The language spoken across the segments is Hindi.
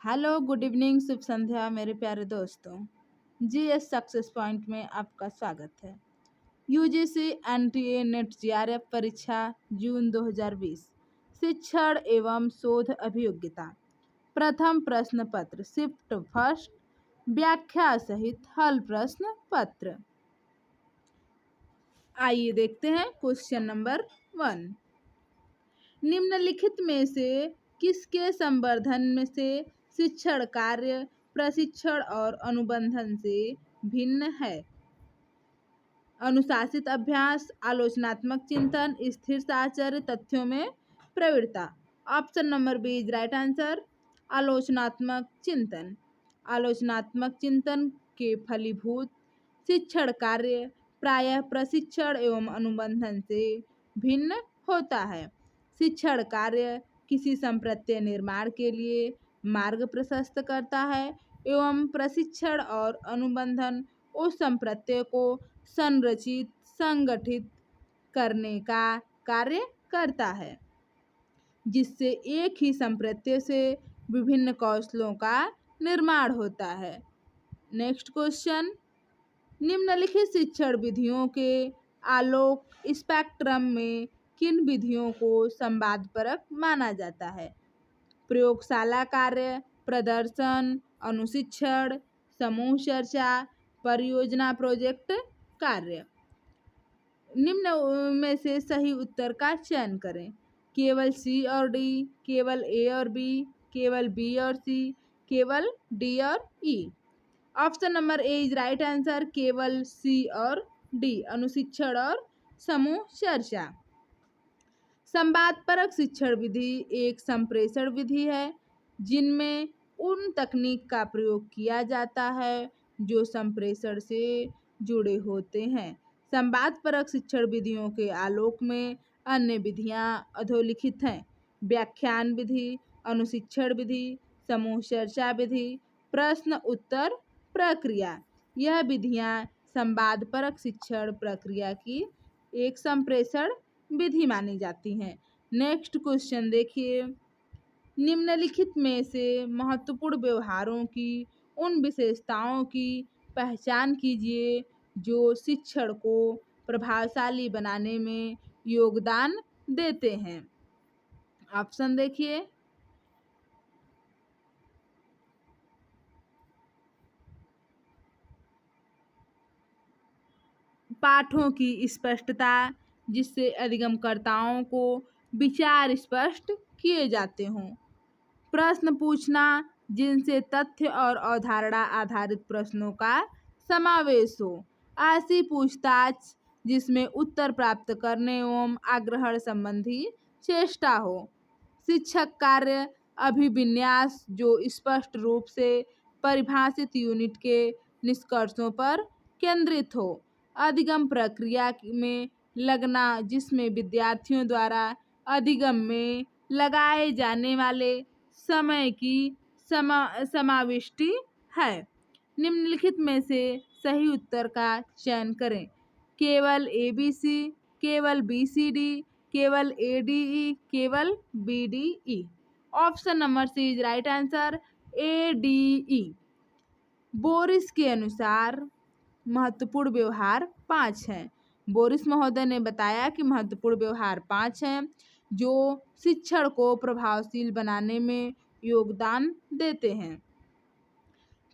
हेलो, गुड इवनिंग, शुभ संध्या मेरे प्यारे दोस्तों। जीएस सक्सेस पॉइंट में आपका स्वागत है। यूजीसी एनटीए नेट जेआरएफ परीक्षा जून 2020 शिक्षण एवं शोध अभियोग्यता प्रथम प्रश्न पत्र शिफ्ट फर्स्ट व्याख्या सहित हल प्रश्न पत्र। आइए देखते हैं क्वेश्चन नंबर 1। निम्नलिखित में से किसके संवर्धन में से शिक्षण कार्य प्रशिक्षण और अनुबंधन से भिन्न है? अनुशासित अभ्यास, आलोचनात्मक चिंतन, स्थिर साहचर्य, तथ्यों में प्रवृत्ता। Option number B is right answer. आलोचनात्मक चिंतन। आलोचनात्मक चिंतन के फलीभूत शिक्षण कार्य प्रायः प्रशिक्षण एवं अनुबंधन से भिन्न होता है। शिक्षण कार्य किसी संप्रत्यय निर्माण के लिए मार्ग प्रशस्त करता है एवं प्रशिक्षण और अनुबंधन उस संप्रत्यय को संरचित संगठित करने का कार्य करता है, जिससे एक ही संप्रत्यय से विभिन्न कौशलों का निर्माण होता है। नेक्स्ट क्वेश्चन, निम्नलिखित शिक्षण विधियों के आलोक स्पेक्ट्रम में किन विधियों को संवादपरक माना जाता है? प्रयोगशाला कार्य, प्रदर्शन, अनुशिक्षण, समूह चर्चा, परियोजना प्रोजेक्ट कार्य। निम्न में से सही उत्तर का चयन करें। केवल सी और डी, केवल ए और बी, केवल बी और सी, केवल डी और E. Option number A is right answer. केवल सी और डी, अनुशिक्षण और समूह चर्चा। संवादपरक शिक्षण विधि एक संप्रेषण विधि है जिनमें उन तकनीक का प्रयोग किया जाता है जो संप्रेषण से जुड़े होते हैं। संवादपरक शिक्षण विधियों के आलोक में अन्य विधियां अधोलिखित हैं। व्याख्यान विधि, अनुशिक्षण विधि, समूह चर्चा विधि, प्रश्न उत्तर प्रक्रिया। यह विधियां संवादपरक शिक्षण प्रक्रिया की एक संप्रेषण विधि मानी जाती हैं। नेक्स्ट क्वेश्चन देखिए, निम्नलिखित में से महत्वपूर्ण व्यवहारों की उन विशेषताओं की पहचान कीजिए जो शिक्षण को प्रभावशाली बनाने में योगदान देते हैं। ऑप्शन देखिए, पाठों की स्पष्टता, जिससे अधिगमकर्ताओं को विचार स्पष्ट किए जाते हों। प्रश्न पूछना, जिनसे तथ्य और अवधारणा आधारित प्रश्नों का समावेश हो। ऐसी पूछताछ जिसमें उत्तर प्राप्त करने एवं आग्रहण संबंधी चेष्टा हो। शिक्षक कार्य अभिविन्यास, जो स्पष्ट रूप से परिभाषित यूनिट के निष्कर्षों पर केंद्रित हो। अधिगम प्रक्रिया में लगना, जिसमें विद्यार्थियों द्वारा अधिगम में लगाए जाने वाले समय की समाविष्टि है। निम्नलिखित में से सही उत्तर का चयन करें। केवल ABC, केवल BCD, केवल ADE, केवल BDE। Option number C is right answer. ADE। Boris के अनुसार महत्वपूर्ण व्यवहार 5 हैं। बोरिस महोदय ने बताया कि महत्वपूर्ण व्यवहार 5 हैं जो शिक्षण को प्रभावशील बनाने में योगदान देते हैं।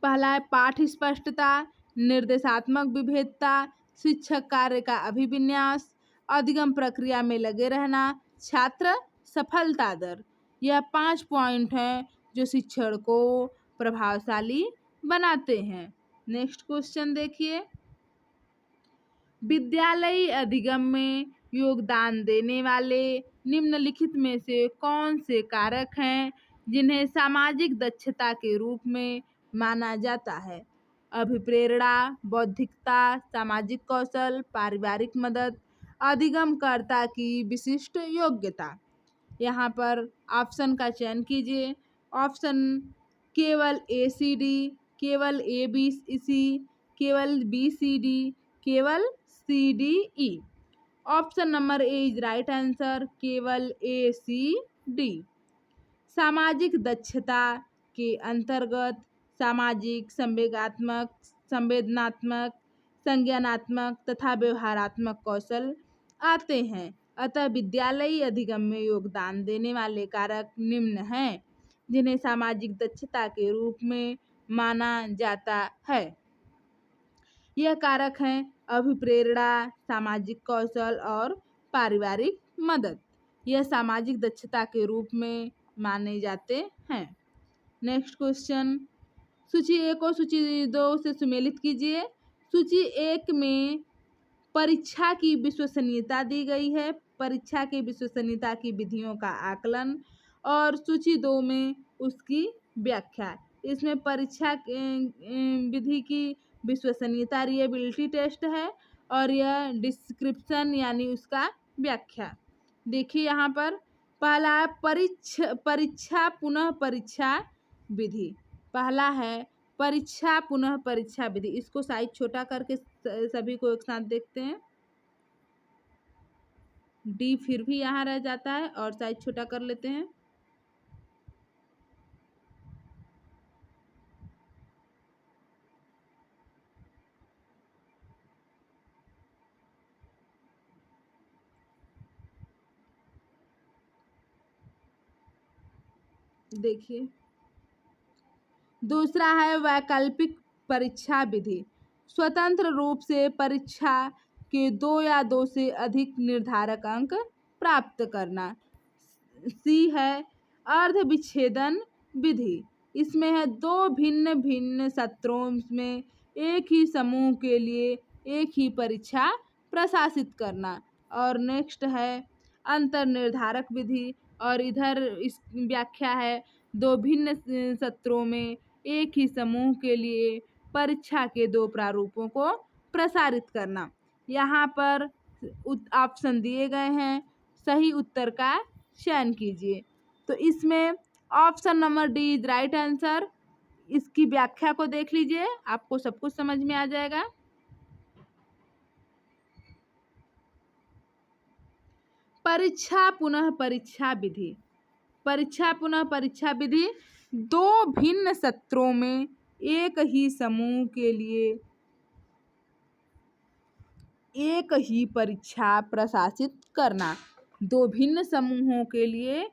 पहला है पाठ स्पष्टता, निर्देशात्मक विभेदता, शिक्षक कार्य का अभिविन्यास, अधिगम प्रक्रिया में लगे रहना, छात्र सफलता दर। यह 5 पॉइंट हैं जो शिक्षण को प्रभावशाली बनाते हैं। नेक्स्ट क्वेश्चन देखिए, विद्यालयी अधिगम में योगदान देने वाले निम्नलिखित में से कौन से कारक हैं जिन्हें सामाजिक दक्षता के रूप में माना जाता है? अभिप्रेरणा, बौद्धिकता, सामाजिक कौशल, पारिवारिक मदद, अधिगमकर्ता की विशिष्ट योग्यता। यहाँ पर ऑप्शन का चयन कीजिए। ऑप्शन केवल ACD, केवल ABC, केवल BCD, केवल CDE। Option number A is right answer. केवल ACD। सामाजिक दक्षता के अंतर्गत सामाजिक, संवेदनात्मक, संज्ञानात्मक तथा व्यवहारात्मक कौशल आते हैं। अतः विद्यालयी अधिगम में योगदान देने वाले कारक निम्न हैं, जिन्हें सामाजिक दक्षता के रूप में माना जाता है। यह कारक हैं अभिप्रेरणा, सामाजिक कौशल और पारिवारिक मदद। यह सामाजिक दक्षता के रूप में माने जाते हैं। नेक्स्ट क्वेश्चन, सूची 1 और सूची 2 से सुमेलित कीजिए। सूची 1 में परीक्षा की विश्वसनीयता दी गई है, परीक्षा की विश्वसनीयता की विधियों का आकलन, और सूची 2 में उसकी व्याख्या। इसमें परीक्षा विधि की विश्वसनीयता रिएबिलिटी टेस्ट है और यह डिस्क्रिप्शन यानी उसका व्याख्या। देखिए यहाँ पर पहला है परीक्षा पुनः परीक्षा विधि। पहला है परीक्षा पुनः परीक्षा विधि। इसको साइज छोटा करके सभी को एक साथ देखते हैं। डी फिर भी यहाँ रह जाता है और साइज छोटा कर लेते हैं। देखिए दूसरा है वैकल्पिक परीक्षा विधि। स्वतंत्र रूप से परीक्षा के 2 या 2 से अधिक निर्धारक अंक प्राप्त करना। सी है अर्ध विच्छेदन विधि। इसमें है 2 भिन्न भिन्न सत्रों में एक ही समूह के लिए एक ही परीक्षा प्रशासित करना। और नेक्स्ट है अंतर निर्धारक विधि, और इधर इस व्याख्या है 2 भिन्न सत्रों में एक ही समूह के लिए परीक्षा के 2 प्रारूपों को प्रसारित करना। यहाँ पर ऑप्शन दिए गए हैं, सही उत्तर का चयन कीजिए। तो इसमें option number D is right answer. इसकी व्याख्या को देख लीजिए, आपको सब कुछ समझ में आ जाएगा। परीक्षा पुनः परीक्षा विधि। परीक्षा पुनः परीक्षा विधि 2 भिन्न सत्रों में एक ही समूह के लिए एक ही परीक्षा प्रशासित करना। 2 भिन्न समूहों के लिए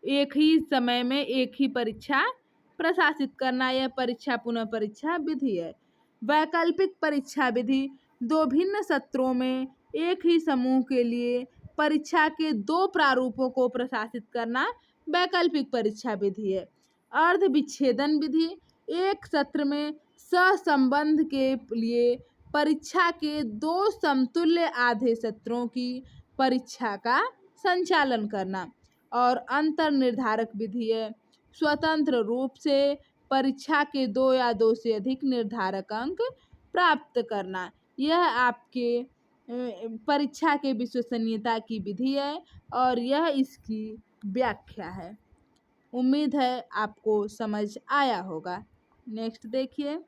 एक ही समय में एक ही परीक्षा प्रशासित करना, यह परीक्षा पुनः परीक्षा विधि है। वैकल्पिक परीक्षा विधि 2 भिन्न सत्रों में एक ही समूह के लिए परीक्षा के 2 प्रारूपों को प्रशासित करना वैकल्पिक परीक्षा विधि है। अर्ध विच्छेदन विधि एक सत्र में सहसंबंध के लिए परीक्षा के 2 समतुल्य आधे सत्रों की परीक्षा का संचालन करना। और अंतर निर्धारक विधि है स्वतंत्र रूप से परीक्षा के 2 या 2 से अधिक निर्धारक अंक प्राप्त करना। यह आपके परीक्षा के विश्वसनीयता की विधि है और यह इसकी व्याख्या है। उम्मीद है आपको समझ आया होगा। नेक्स्ट देखिए,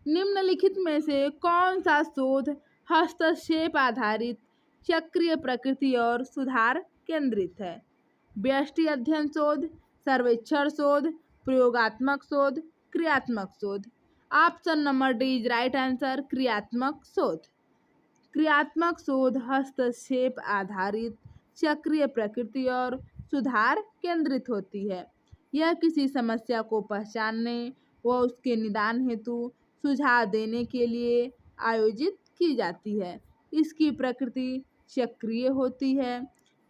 निम्नलिखित में से कौन सा शोध हस्तक्षेप आधारित, चक्रीय प्रकृति और सुधार केंद्रित है? व्यष्टि अध्ययन शोध, सर्वेक्षण शोध, प्रयोगात्मक शोध, क्रियात्मक शोध। Option number D is right answer, क्रियात्मक शोध। क्रियात्मक शोध हस्तक्षेप आधारित, चक्रीय प्रकृति और सुधार केंद्रित होती है। यह किसी समस्या को पहचानने व उसके निदान हेतु सुझाव देने के लिए आयोजित की जाती है। इसकी प्रकृति चक्रीय होती है।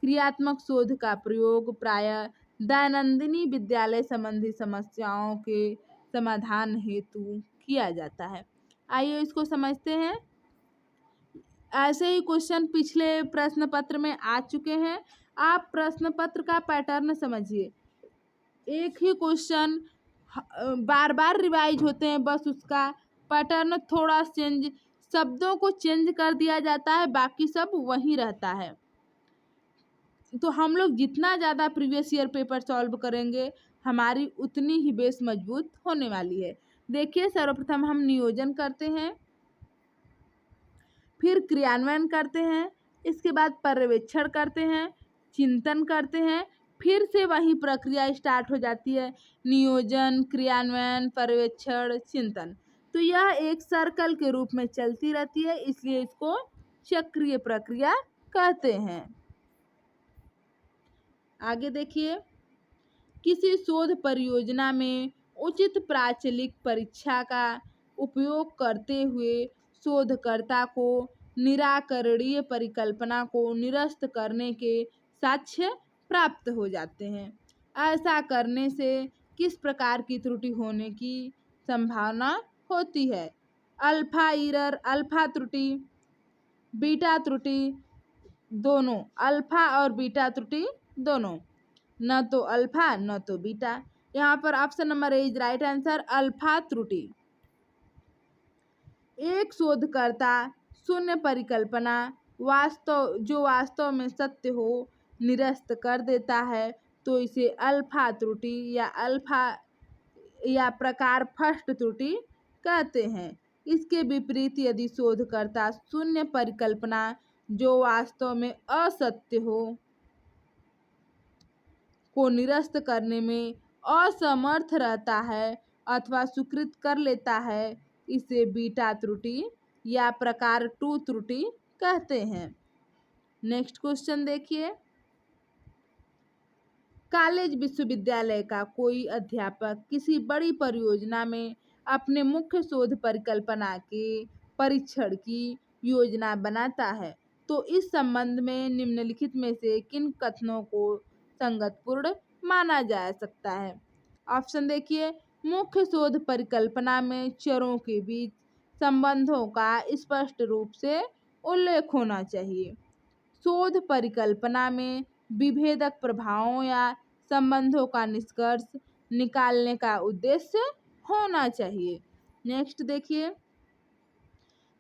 क्रियात्मक शोध का प्रयोग प्रायः दैनंदिनी विद्यालय संबंधी समस्याओं के समाधान हेतु किया जाता है। आइए इसको समझते हैं। ऐसे ही क्वेश्चन पिछले प्रश्न पत्र में आ चुके हैं। आप प्रश्न पत्र का पैटर्न समझिए। एक ही क्वेश्चन बार बार रिवाइज होते हैं, बस उसका पैटर्न थोड़ा चेंज, शब्दों को चेंज कर दिया जाता है, बाकी सब वही रहता है। तो हम लोग जितना ज़्यादा प्रीवियस ईयर पेपर सॉल्व करेंगे, हमारी उतनी ही बेस मजबूत होने वाली है। देखिए, सर्वप्रथम हम नियोजन करते हैं, फिर क्रियान्वयन करते हैं, इसके बाद पर्यवेक्षण करते हैं, चिंतन करते हैं, फिर से वही प्रक्रिया स्टार्ट हो जाती है, नियोजन, क्रियान्वयन, पर्यवेक्षण, चिंतन। तो यह एक सर्कल के रूप में चलती रहती है, इसलिए इसको चक्रीय प्रक्रिया कहते हैं। आगे देखिए, किसी शोध परियोजना में उचित प्राचलिक परीक्षा का उपयोग करते हुए शोधकर्ता को निराकरणीय परिकल्पना को निरस्त करने के साक्ष्य प्राप्त हो जाते हैं। ऐसा करने से किस प्रकार की त्रुटि होने की संभावना होती है? अल्फा एरर, अल्फा त्रुटि, बीटा त्रुटि, दोनों, अल्फा और बीटा त्रुटि दोनों, न तो अल्फा न तो बीटा। यहाँ पर option number A is right answer, alpha त्रुटि। एक शोधकर्ता शून्य परिकल्पना जो वास्तव में सत्य हो निरस्त कर देता है तो इसे अल्फा त्रुटि या प्रकार फर्स्ट त्रुटि कहते हैं। इसके विपरीत यदि शोधकर्ता शून्य परिकल्पना जो वास्तव में असत्य हो को निरस्त करने में असमर्थ रहता है अथवा स्वीकृत कर लेता है, इसे बीटा त्रुटि या प्रकार 2 त्रुटि कहते हैं। नेक्स्ट क्वेश्चन देखिए, कॉलेज विश्वविद्यालय का कोई अध्यापक किसी बड़ी परियोजना में अपने मुख्य शोध परिकल्पना के परीक्षण की योजना बनाता है, तो इस संबंध में निम्नलिखित में से किन कथनों को संगतपूर्ण माना जा सकता है? ऑप्शन देखिए, मुख्य शोध परिकल्पना में चरों के बीच संबंधों का स्पष्ट रूप से उल्लेख होना चाहिए। शोध परिकल्पना में विभेदक प्रभावों या संबंधों का निष्कर्ष निकालने का उद्देश्य होना चाहिए। नेक्स्ट देखिए,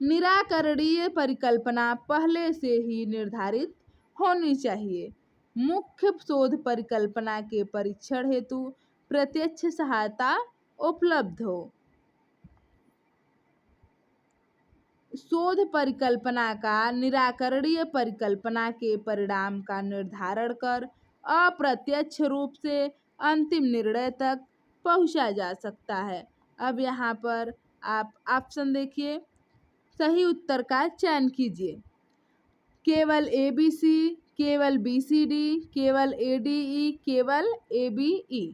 निराकरणीय परिकल्पना पहले से ही निर्धारित होनी चाहिए। मुख्य शोध परिकल्पना के परीक्षण हेतु प्रत्यक्ष सहायता उपलब्ध हो। शोध परिकल्पना का निराकरणीय परिकल्पना के परिणाम का निर्धारण कर अप्रत्यक्ष रूप से अंतिम निर्णय तक पहुंचा जा सकता है। अब यहाँ पर आप ऑप्शन देखिए, सही उत्तर का चयन कीजिए। केवल ABC, केवल BCD, केवल ADE, केवल ABE।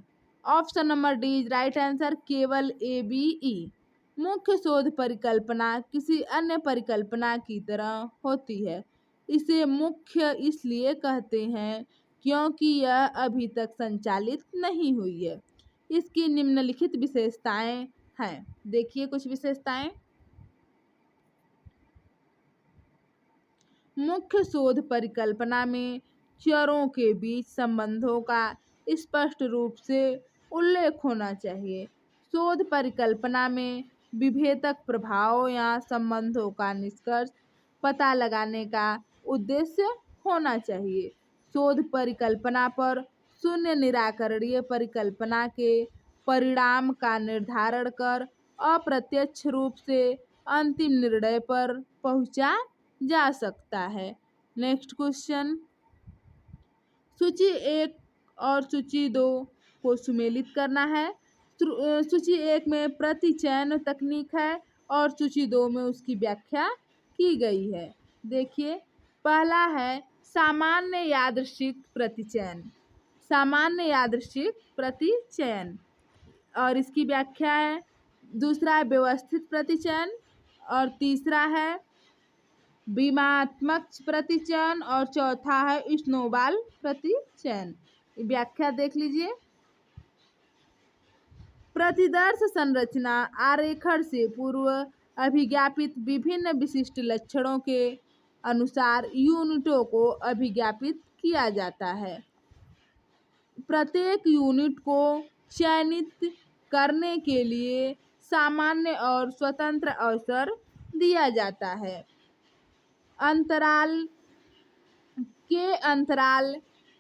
Option number D is right answer, केवल ABE। मुख्य शोध परिकल्पना किसी अन्य परिकल्पना की तरह होती है। इसे मुख्य इसलिए कहते हैं क्योंकि यह अभी तक संचालित नहीं हुई है। इसकी निम्नलिखित विशेषताएं हैं। देखिए कुछ विशेषताएं। मुख्य शोध परिकल्पना में चरों के बीच संबंधों का स्पष्ट रूप से उल्लेख होना चाहिए। शोध परिकल्पना में विभेदक प्रभाव या संबंधों का निष्कर्ष पता लगाने का उद्देश्य होना चाहिए। शोध परिकल्पना पर शून्य निराकरणीय परिकल्पना के परिणाम का निर्धारण कर अप्रत्यक्ष रूप से अंतिम निर्णय पर पहुंचा जा सकता है। नेक्स्ट क्वेश्चन, सूची 1 और सूची 2 को सुमेलित करना है। सूची 1 में प्रतिचयन तकनीक है और सूची 2 में उसकी व्याख्या की गई है। देखिए, पहला है सामान्य यादृच्छिक प्रतिचयन। सामान्य यादृच्छिक प्रतिचयन और इसकी व्याख्या है। दूसरा है व्यवस्थित प्रतिचयन और तीसरा है विमात्मक प्रतिचयन और चौथा है स्नोबॉल प्रतिचयन। व्याख्या देख लीजिए। प्रतिदर्श संरचना आरेखण से पूर्व अभिज्ञापित विभिन्न विशिष्ट लक्षणों के अनुसार यूनिटों को अभिज्ञापित किया जाता है। प्रत्येक यूनिट को चयनित करने के लिए सामान्य और स्वतंत्र अवसर दिया जाता है। अंतराल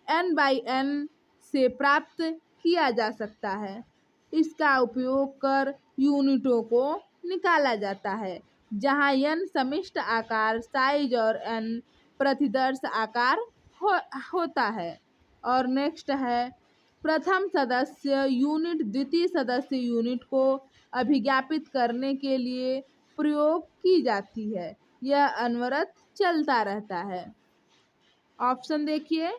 n/n से प्राप्त किया जा सकता है। इसका उपयोग कर यूनिटों को निकाला जाता है, जहां n समष्टि आकार साइज और n प्रतिदर्श आकार होता है और नेक्स्ट है प्रथम सदस्य यूनिट द्वितीय सदस्य यूनिट को अभिज्ञापित करने के लिए प्रयोग की जाती है। यह अनवरत चलता रहता है। ऑप्शन देखिए,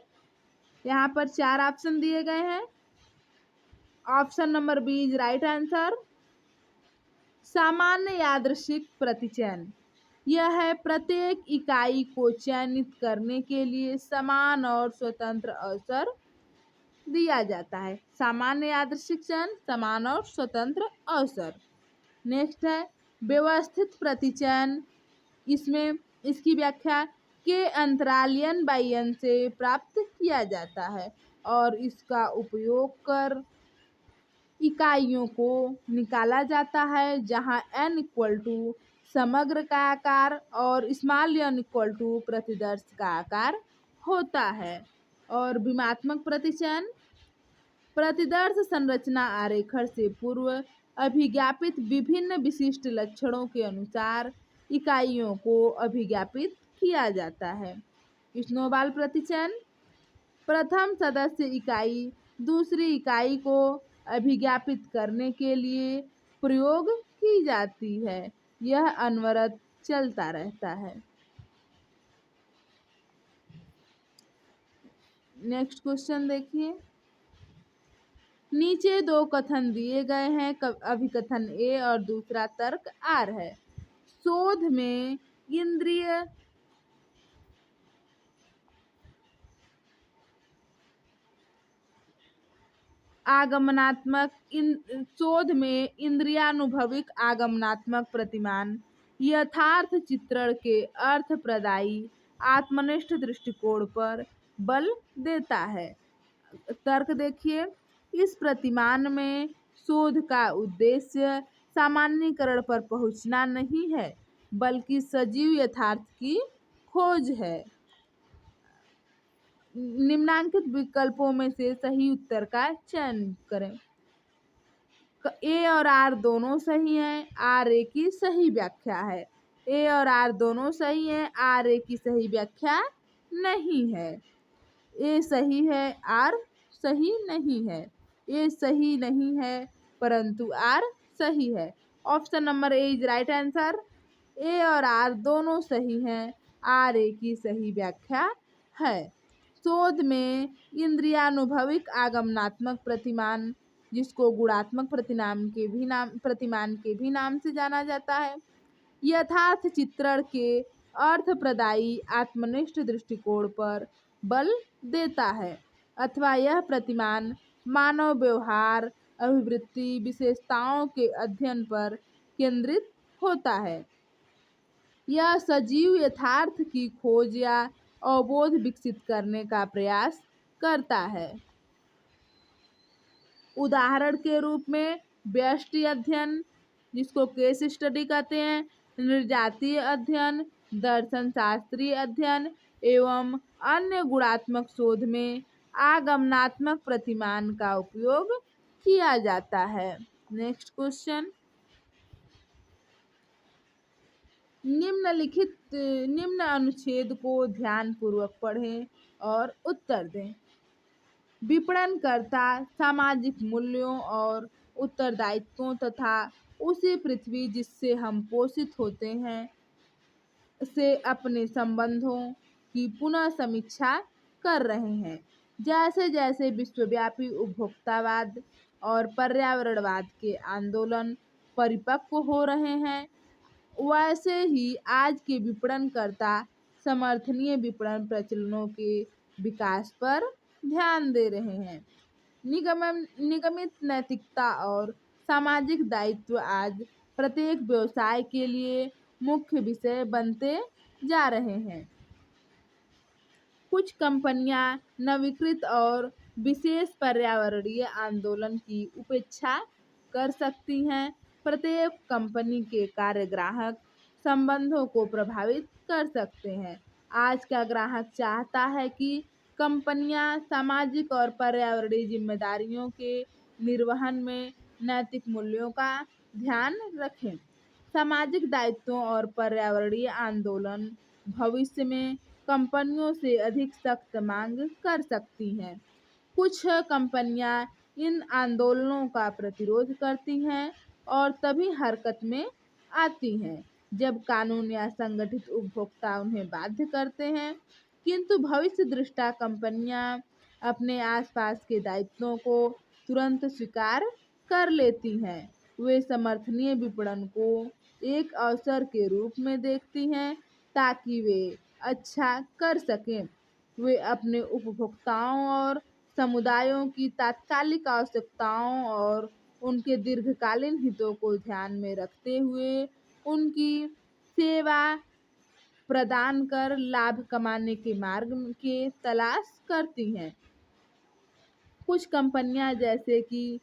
यहाँ पर 4 ऑप्शन दिए गए हैं। Option number B is right answer. सामान्य यादृच्छिक प्रतिचयन यह है प्रत्येक इकाई को चयनित करने के लिए समान और स्वतंत्र अवसर दिया जाता है। सामान्य यादृच्छिक चयन, समान और स्वतंत्र अवसर। नेक्स्ट है व्यवस्थित प्रतिचयन। इसमें इसकी व्याख्या के अंतराल n/n से प्राप्त किया जाता है और इसका उपयोग कर इकाइयों को निकाला जाता है जहां n इक्वल टू समग्र का आकार और स्मॉल n इक्वल टू प्रतिदर्श का आकार होता है। और विमात्मक प्रतिचयन प्रतिदर्श संरचना आरेखण से पूर्व अभिज्ञापित विभिन्न विशिष्ट लक्षणों के अनुसार इकाइयों को अभिज्ञापित किया जाता है। स्नोबॉल प्रतिचयन प्रथम सदस्य इकाई दूसरी इकाई को अभिज्ञापित करने के लिए प्रयोग की जाती है। यह अनवरत चलता रहता है। नेक्स्ट क्वेश्चन देखिए, नीचे 2 कथन दिए गए हैं। अभिकथन ए और दूसरा तर्क आर है। शोध में इंद्रिय आगमनात्मक शोध में इंद्रियानुभविक आगमनात्मक प्रतिमान यथार्थ चित्रण के अर्थप्रदायी आत्मनिष्ठ दृष्टिकोण पर बल देता है। तर्क देखिए, इस प्रतिमान में शोध का उद्देश्य सामान्यीकरण पर पहुंचना नहीं है बल्कि सजीव यथार्थ की खोज है। निम्नांकित विकल्पों में से सही उत्तर का चयन करें। ए और आर दोनों सही हैं, आर ए की सही व्याख्या है। ए और आर दोनों सही हैं, आर ए की सही व्याख्या नहीं है। ए सही है, आर सही नहीं है। ए सही नहीं है परंतु आर सही है। Option number A is right answer. A और आर दोनों सही हैं, आर ए की सही व्याख्या है। शोध में इंद्रियानुभविक आगमनात्मक प्रतिमान जिसको गुणात्मक प्रतिमान के भी नाम से जाना जाता है यथार्थ चित्रण के अर्थप्रदायी आत्मनिष्ठ दृष्टिकोण पर बल देता है अथवा यह प्रतिमान मानव व्यवहार अभिवृत्ति विशेषताओं के अध्ययन पर केंद्रित होता है। यह सजीव यथार्थ की खोज या अवबोध विकसित करने का प्रयास करता है। उदाहरण के रूप में व्यष्टि अध्ययन जिसको केस स्टडी कहते हैं, निर्जातीय अध्ययन, दर्शन शास्त्रीय अध्ययन एवं अन्य गुणात्मक शोध में आगमनात्मक प्रतिमान का उपयोग किया जाता है। नेक्स्ट क्वेश्चन, निम्न अनुच्छेद को ध्यान पूर्वक पढ़ें और उत्तर दें। विपणनकर्ता सामाजिक मूल्यों और उत्तरदायित्वों तथा उसी पृथ्वी जिससे हम पोषित होते हैं से अपने संबंधों की पुनः समीक्षा कर रहे हैं। जैसे जैसे विश्वव्यापी उपभोक्तावाद और पर्यावरणवाद के आंदोलन परिपक्व हो रहे हैं वैसे ही आज के विपणनकर्ता समर्थनीय विपणन प्रचलनों के विकास पर ध्यान दे रहे हैं। निगमित नैतिकता और सामाजिक दायित्व आज प्रत्येक व्यवसाय के लिए मुख्य विषय बनते जा रहे हैं। कुछ कंपनियां नवीकृत और विशेष पर्यावरणीय आंदोलन की उपेक्षा कर सकती हैं। प्रत्येक कंपनी के कार्य ग्राहक संबंधों को प्रभावित कर सकते हैं। आज का ग्राहक चाहता है कि कंपनियां सामाजिक और पर्यावरणीय जिम्मेदारियों के निर्वहन में नैतिक मूल्यों का ध्यान रखें। सामाजिक दायित्वों और पर्यावरणीय आंदोलन भविष्य में कंपनियों से अधिक सख्त मांग कर सकती हैं। कुछ कंपनियां इन आंदोलनों का प्रतिरोध करती हैं और तभी हरकत में आती हैं जब कानून या संगठित उपभोक्ता उन्हें बाध्य करते हैं। किंतु भविष्य दृष्टा कंपनियां अपने आसपास के दायित्वों को तुरंत स्वीकार कर लेती हैं। वे समर्थनीय विपणन को एक अवसर के रूप में देखती हैं ताकि वे अच्छा कर सकें। वे अपने उपभोक्ताओं और समुदायों की तात्कालिक आवश्यकताओं और उनके दीर्घकालीन हितों को ध्यान में रखते हुए उनकी सेवा प्रदान कर लाभ कमाने के मार्ग की तलाश करती हैं। कुछ कंपनियां जैसे कि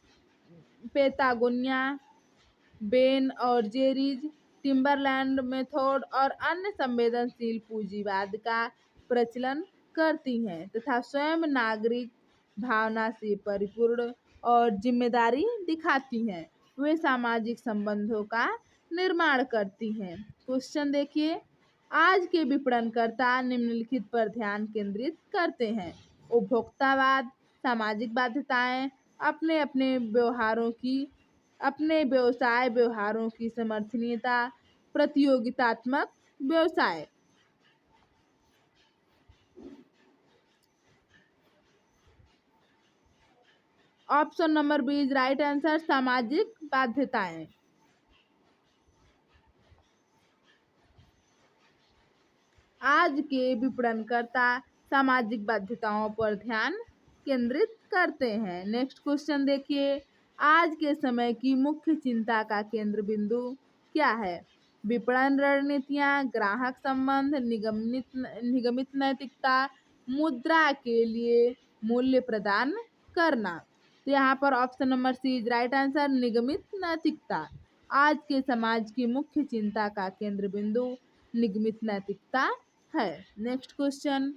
पेटागोनिया, बेन और जेरीज, टिम्बरलैंड मेथड और अन्य संवेदनशील पूंजीवाद का प्रचलन करती हैं तथा स्वयं नागरिक भावना से परिपूर्ण और जिम्मेदारी दिखाती हैं। वे सामाजिक संबंधों का निर्माण करती हैं। क्वेश्चन देखिए, आज के विपणनकर्ता निम्नलिखित पर ध्यान केंद्रित करते हैं: उपभोक्तावाद, सामाजिक बाध्यताएं, अपने व्यवसाय व्यवहारों की समर्थनीयता, प्रतियोगितात्मक व्यवसाय। Option number B is right answer, सामाजिक बाध्यताएं। आज के विपणनकर्ता सामाजिक बाध्यताओं पर ध्यान केंद्रित करते हैं। नेक्स्ट क्वेश्चन देखिए, आज के समय की मुख्य चिंता का केंद्र बिंदु क्या है? विपणन रणनीतियां, ग्राहक संबंध, निगमित नैतिकता, मुद्रा के लिए मूल्य प्रदान करना। तो यहाँ पर option number C is right answer, निगमित नैतिकता। आज के समाज की मुख्य चिंता का केंद्र बिंदु निगमित नैतिकता है। नेक्स्ट क्वेश्चन,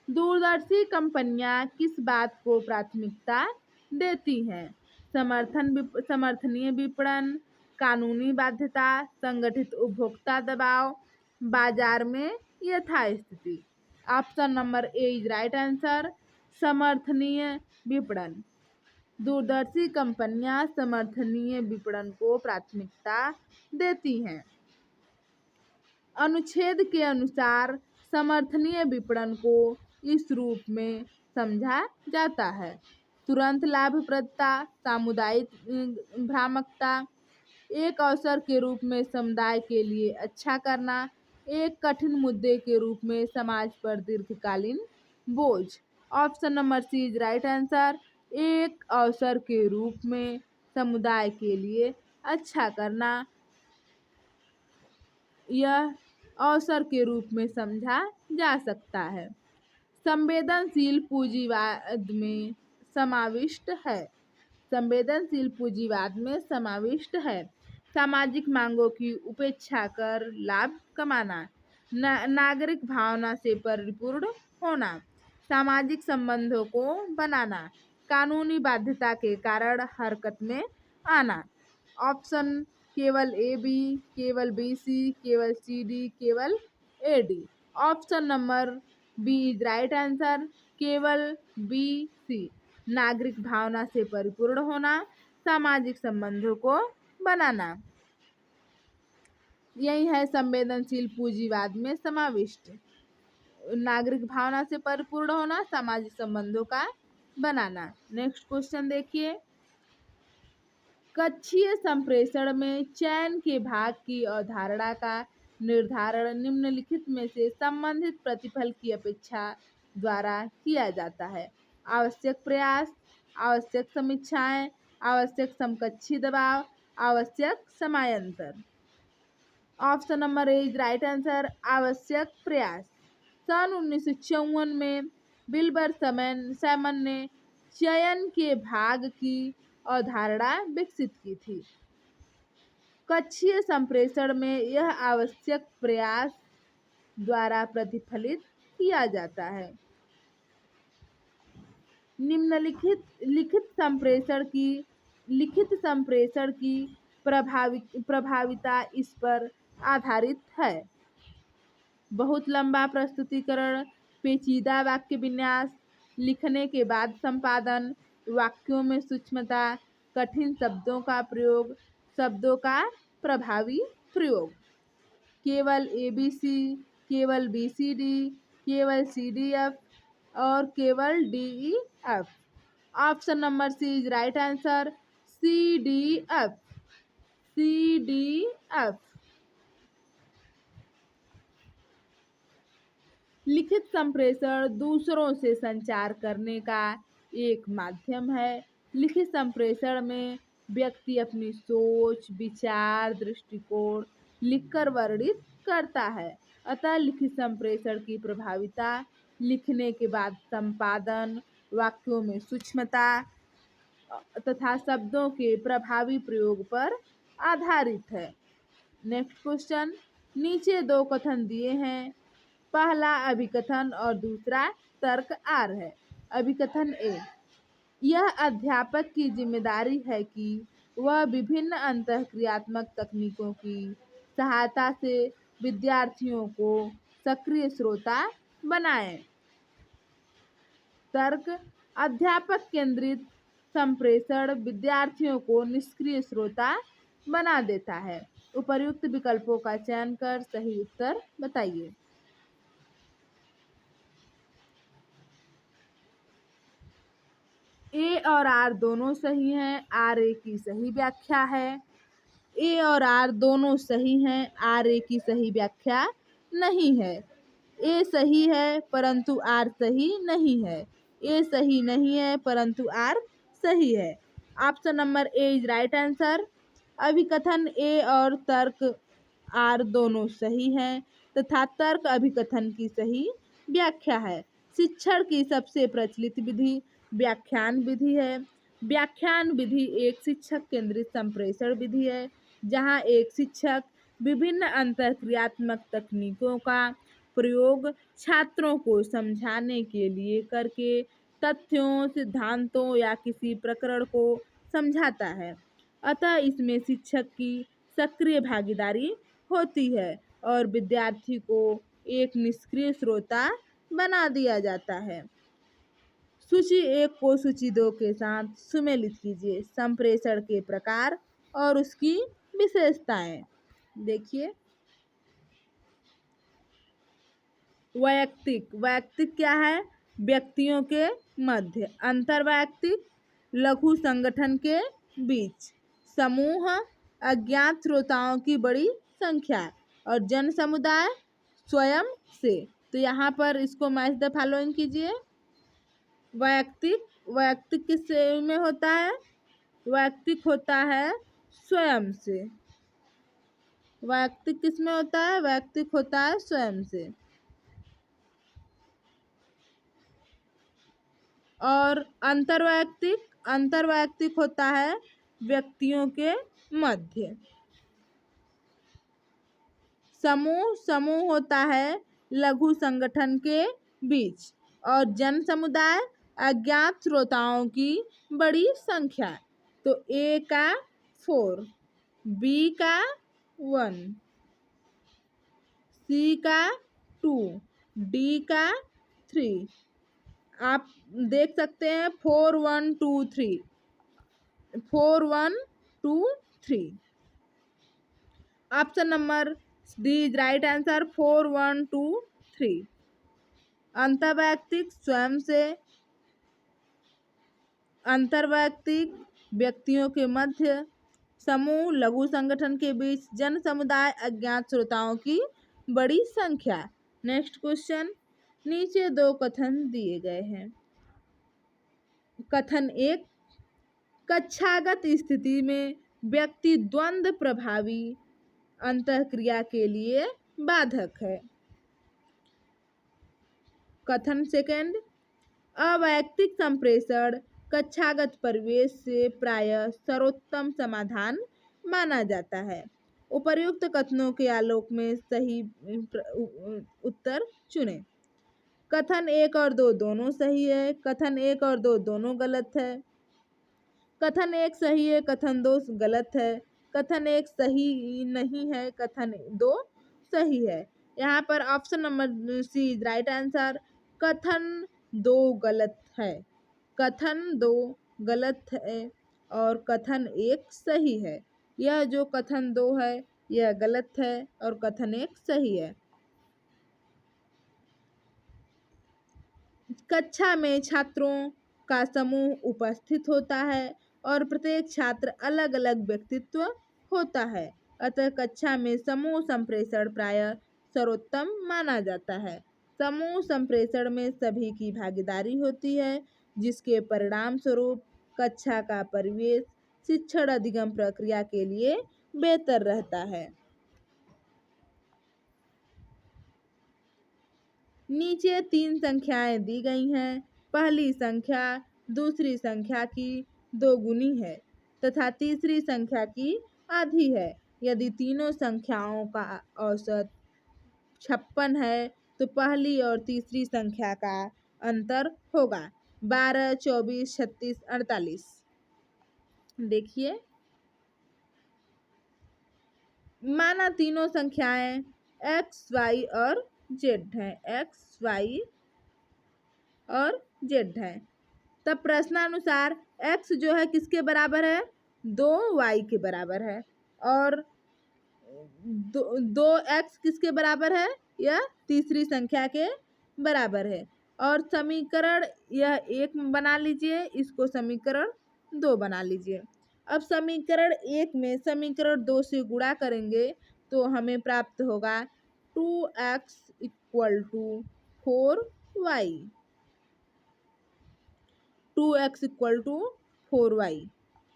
दूरदर्शी कंपनियां किस बात को प्राथमिकता देती हैं? समर्थनीय विपणन, कानूनी बाध्यता, संगठित उपभोक्ता दबाव, बाजार में यथास्थिति। Option number A is right answer, समर्थनीय विपणन। दूरदर्शी कंपनियां समर्थनीय विपणन को प्राथमिकता देती हैं। अनुच्छेद के अनुसार समर्थनीय विपणन को इस रूप में समझा जाता है: तुरंत लाभप्रदता, सामुदायिक भ्रामकता, एक अवसर के रूप में समुदाय के लिए अच्छा करना, एक कठिन मुद्दे के रूप में समाज पर दीर्घकालीन बोझ। Option number C is right answer, एक अवसर के रूप में समुदाय के लिए अच्छा करना, यह अवसर के रूप में समझा जा सकता है। संवेदनशील पूंजीवाद में समाविष्ट है। संवेदनशील पूंजीवाद में समाविष्ट है सामाजिक मांगों की उपेक्षा कर लाभ कमाना, नागरिक भावना से परिपूर्ण होना, सामाजिक संबंधों को बनाना, कानूनी बाध्यता के कारण हरकत में आना। ऑप्शन केवल ए बी, केवल बी सी, केवल सी डी, केवल A D. Option number B is right answer, केवल बी सी, नागरिक भावना से परिपूर्ण होना, सामाजिक संबंधों को बनाना। यही है संवेदनशील पूंजीवाद में समाविष्ट: नागरिक भावना से परिपूर्ण होना, सामाजिक संबंधों का बनाना। नेक्स्ट क्वेश्चन देखिए, कक्षीय संप्रेषण में चयन के भाग की अवधारणा का निर्धारण निम्नलिखित में से संबंधित प्रतिफल की अपेक्षा द्वारा किया जाता है: आवश्यक प्रयास, आवश्यक समीक्षाएं, आवश्यक समकक्षी दबाव, आवश्यक समानांतर। Option number A is right answer, आवश्यक प्रयास। सन 1954 में विल्बर सैमन ने चयन के भाग की अवधारणा विकसित की थी। कक्षीय संप्रेषण में यह आवश्यक प्रयास द्वारा प्रतिफलित किया जाता है। निम्नलिखित लिखित संप्रेषण की प्रभाविता इस पर आधारित है: बहुत लंबा प्रस्तुतिकरण, पेचीदा वाक्य विन्यास, लिखने के बाद संपादन, वाक्यों में सूक्ष्मता, कठिन शब्दों का प्रयोग, शब्दों का प्रभावी प्रयोग। केवल ABC, केवल BCD, केवल CDF और केवल DEF। Option number C is right answer, CDF। CDF। लिखित संप्रेषण दूसरों से संचार करने का एक माध्यम है। लिखित संप्रेषण में व्यक्ति अपनी सोच, विचार, दृष्टिकोण लिखकर वर्णित करता है। अतः लिखित संप्रेषण की प्रभाविता लिखने के बाद संपादन, वाक्यों में सूक्ष्मता तथा शब्दों के प्रभावी प्रयोग पर आधारित है। नेक्स्ट क्वेश्चन, नीचे दो कथन दिए हैं, पहला अभिकथन और दूसरा तर्क आर है। अभिकथन ए, यह अध्यापक की जिम्मेदारी है कि वह विभिन्न अंतःक्रियात्मक तकनीकों की सहायता से विद्यार्थियों को सक्रिय श्रोता बनाए। तर्क, अध्यापक केंद्रित संप्रेषण विद्यार्थियों को निष्क्रिय श्रोता बना देता है। उपर्युक्त विकल्पों का चयन कर सही उत्तर बताइए। ए और आर दोनों सही हैं, आर ए की सही व्याख्या है। ए और आर दोनों सही हैं, आर ए की सही व्याख्या नहीं है। ए सही है परंतु आर सही नहीं है। ए सही नहीं है परंतु आर सही है। Option number A is right answer. अभिकथन ए और तर्क आर दोनों सही हैं तथा तर्क अभिकथन की सही व्याख्या है। शिक्षण की सबसे प्रचलित विधि व्याख्यान विधि है। व्याख्यान विधि एक शिक्षक केंद्रित संप्रेषण विधि है, जहां एक शिक्षक विभिन्न अंतःक्रियात्मक तकनीकों का प्रयोग छात्रों को समझाने के लिए करके तथ्यों, सिद्धांतों या किसी प्रकरण को समझाता है। अतः इसमें शिक्षक की सक्रिय भागीदारी होती है और विद्यार्थी को एक निष्क्रिय श्रोता बना दिया जाता है। सूची 1 को सूची 2 के साथ सुमेलित कीजिए। संप्रेषण के प्रकार और उसकी विशेषताएं देखिए। वैयक्तिक, वैयक्तिक क्या है? व्यक्तियों के मध्य। अंतर्वैयक्तिक, लघु संगठन के बीच। समूह, अज्ञात श्रोताओं की बड़ी संख्या। और जन समुदाय, स्वयं से। तो यहाँ पर इसको मैच द फॉलोइंग कीजिए। वैयक्तिक, वैयक्तिक किस में होता है? वैयक्तिक होता है स्वयं से। वैयक्तिक किस में होता है? वैयक्तिक होता है स्वयं से। और अंतर्वैयक्तिक, अंतर्वैयक्तिक होता है व्यक्तियों के मध्य। समूह, समूह होता है लघु संगठन के बीच। और जन समुदाय, अज्ञात श्रोताओं की बड़ी संख्या। तो ए का 4, बी का 1, सी का 2, डी का 3। आप देख सकते हैं 4 1 2 3, 4 1 2 3। Option number D is right answer, 4 1 2 3। अंतर्वैयक्तिक स्वयं से, अंतर्वैयक्तिक व्यक्तियों के मध्य, समूह लघु संगठन के बीच, जन समुदाय अज्ञात श्रोताओं की बड़ी संख्या। नेक्स्ट क्वेश्चन, नीचे दो कथन दिए गए हैं। कथन 1, कक्षागत स्थिति में व्यक्ति द्वंद्व प्रभावी अंतःक्रिया के लिए बाधक है। कथन 2, अवैयक्तिक संप्रेषण कक्षागत परिवेश से प्रायः सर्वोत्तम समाधान माना जाता है। उपर्युक्त कथनों के आलोक में सही उत्तर चुनें। कथन 1 और 2 दोनों सही है, कथन 1 और 2 दोनों गलत है। कथन 1 सही है, कथन 2 गलत है। कथन 1 सही नहीं है, कथन 2 सही है। यहाँ पर option number C right answer, कथन 2 गलत है। कथन 2 गलत है और कथन 1 सही है। यह जो कथन 2 है यह गलत है और कथन 1 सही है। कक्षा में छात्रों का समूह उपस्थित होता है और प्रत्येक छात्र अलग अलग व्यक्तित्व होता है, अतः कक्षा में समूह संप्रेषण प्रायः सर्वोत्तम माना जाता है। समूह संप्रेषण में सभी की भागीदारी होती है, जिसके परिणाम स्वरूप कक्षा का परिवेश शिक्षण अधिगम प्रक्रिया के लिए बेहतर रहता है। नीचे 3 संख्याएं दी गई हैं। पहली संख्या दूसरी संख्या की दोगुनी है तथा तीसरी संख्या की आधी है। यदि तीनों संख्याओं का औसत 56 है तो पहली और तीसरी संख्या का अंतर होगा 12, 24, 36, 48। देखिए, माना तीनों संख्याएं x, y और z हैं। x, y और z है। तब प्रश्नानुसार x जो है किसके बराबर है? 2y के बराबर है और 2x किसके बराबर है? यह तीसरी संख्या के बराबर है। और समीकरण यह 1 बना लीजिए, इसको समीकरण 2 बना लीजिए। अब समीकरण 1 में समीकरण 2 से गुणा करेंगे तो हमें प्राप्त होगा 2x equal to 4y। 2x equal to 4y।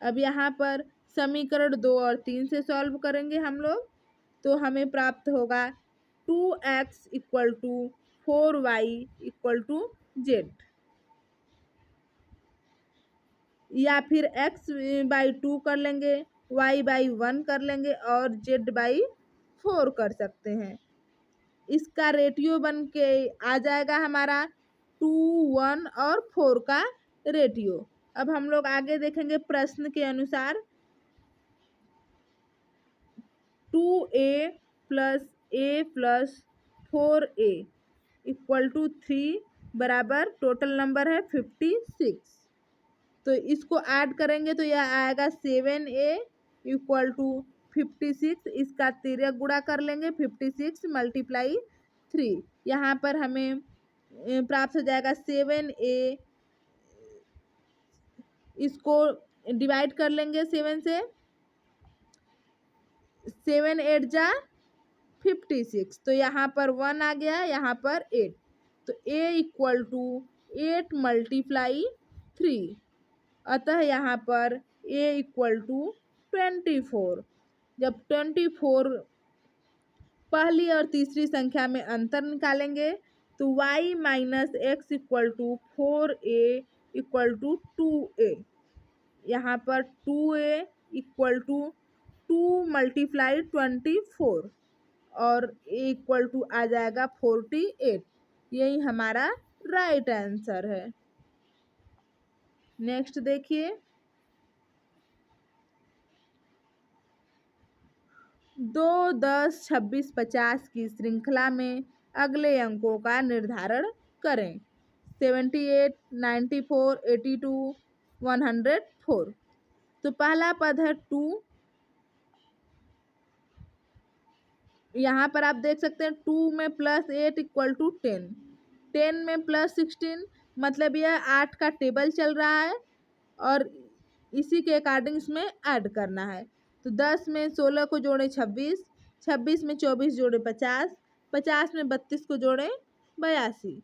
अब यहाँ पर समीकरण 2 और 3 से सॉल्व करेंगे हम लोग तो हमें प्राप्त होगा 2x equal to 4y equal to z, या फिर x बाई 2 कर लेंगे, y बाई 1 कर लेंगे और z बाई 4 कर सकते हैं। इसका रेटियो बन के आ जाएगा हमारा 2, 1 और 4 का रेटियो। अब हम लोग आगे देखेंगे प्रश्न के अनुसार 2a plus a plus 4a equal to 3 बराबर टोटल नंबर है 56। तो इसको ऐड करेंगे तो यह आएगा 7a इक्वल टू 56। इसका तिर्यक गुणा कर लेंगे 56 मल्टीप्लाई 3। यहाँ पर हमें प्राप्त हो जाएगा 7a, इसको डिवाइड कर लेंगे 7 से, 7 8 जा 56, तो यहाँ पर 1 आ गया, यहाँ पर 8, तो a इक्वल टू 8 मल्टीप्लाई 3, अतः यहाँ पर a इक्वल टू 24। जब 24 पहली और तीसरी संख्या में अंतर निकालेंगे तो y minus x equal to 4a equal to 2a। यहाँ पर 2a इक्वल टू 2 मल्टीप्लाई 24 और a इक्वल टू आ जाएगा 48। यही हमारा राइट आंसर है। नेक्स्ट देखिए, 2, 10, 26, 50 की श्रृंखला में अगले अंकों का निर्धारण करें। 78, 94, 82, 104। तो पहला पद है 2। यहाँ पर आप देख सकते हैं 2 में प्लस 8 इक्वल टू 10, 10 में प्लस 16, मतलब यह 8 का टेबल चल रहा है और इसी के अकॉर्डिंग इसमें ऐड करना है। तो 10 में 16 को जोड़े 26, 26 में 24 जोड़े 50, 50 में 32 को जोड़े 82।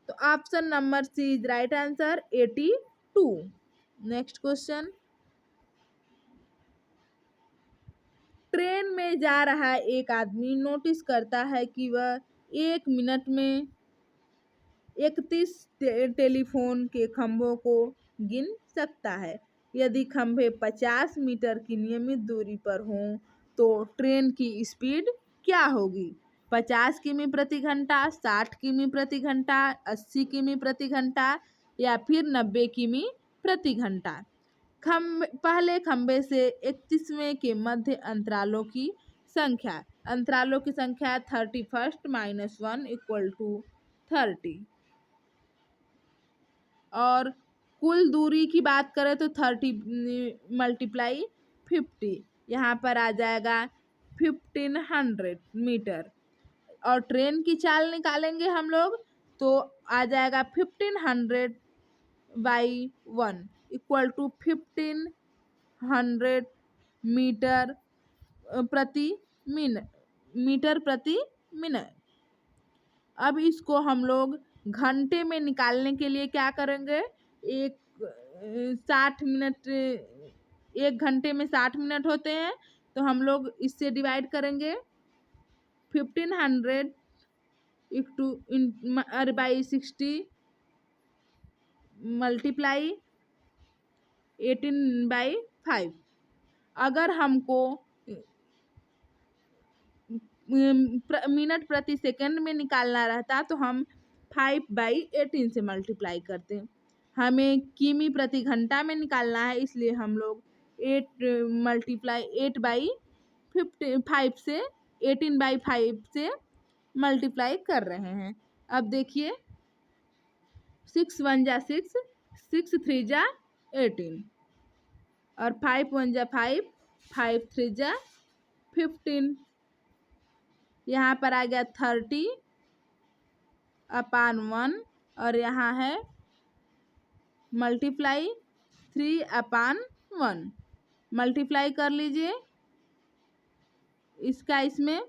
तो option number C is right answer 82। Next question, train में जा रहा एक आदमी नोटिस करता है कि वह 1 मिनट में 31 टेलीफोन के खंभों को गिन सकता है। यदि खंभे 50 मीटर की नियमित दूरी पर हों तो ट्रेन की स्पीड क्या होगी? 50 किमी प्रति घंटा, 60 किमी प्रति घंटा, 80 किमी प्रति घंटा या फिर 90 किमी प्रति घंटा। पहले खंभे से 31वें के मध्य अंतरालों की संख्या, अंतरालों की संख्या 31 - 1 इक्वल टू 30। और कुल दूरी की बात करें तो 30 मल्टीप्लाई 50, यहाँ पर आ जाएगा 1500 मीटर। और ट्रेन की चाल निकालेंगे हम लोग तो आ जाएगा 1500/1 इक्वल टू 1500 मीटर प्रति मिनट, मीटर प्रति मिनट। अब इसको हम लोग घंटे में निकालने के लिए क्या करेंगे, एक 60 मिनट, 1 घंटे में 60 मिनट होते हैं, तो हम लोग इससे डिवाइड करेंगे 1500 बाई 60 मल्टीप्लाई 18/5। अगर हमको मिनट प्रति सेकंड में निकालना रहता तो हम 5/18 से मल्टीप्लाई करते हैं। हमें किमी प्रति घंटा में निकालना है, इसलिए हम लोग 8/5 से 18/5 से मल्टीप्लाई कर रहे हैं। अब देखिए 6 1 जा 6, 6 3 जा 18 और 5 1 जा 5, 5 3 जा 15। यहाँ पर आ गया 30/1 और यहाँ है मल्टीप्लाई 3/1। मल्टीप्लाई कर लीजिए इसका इसमें,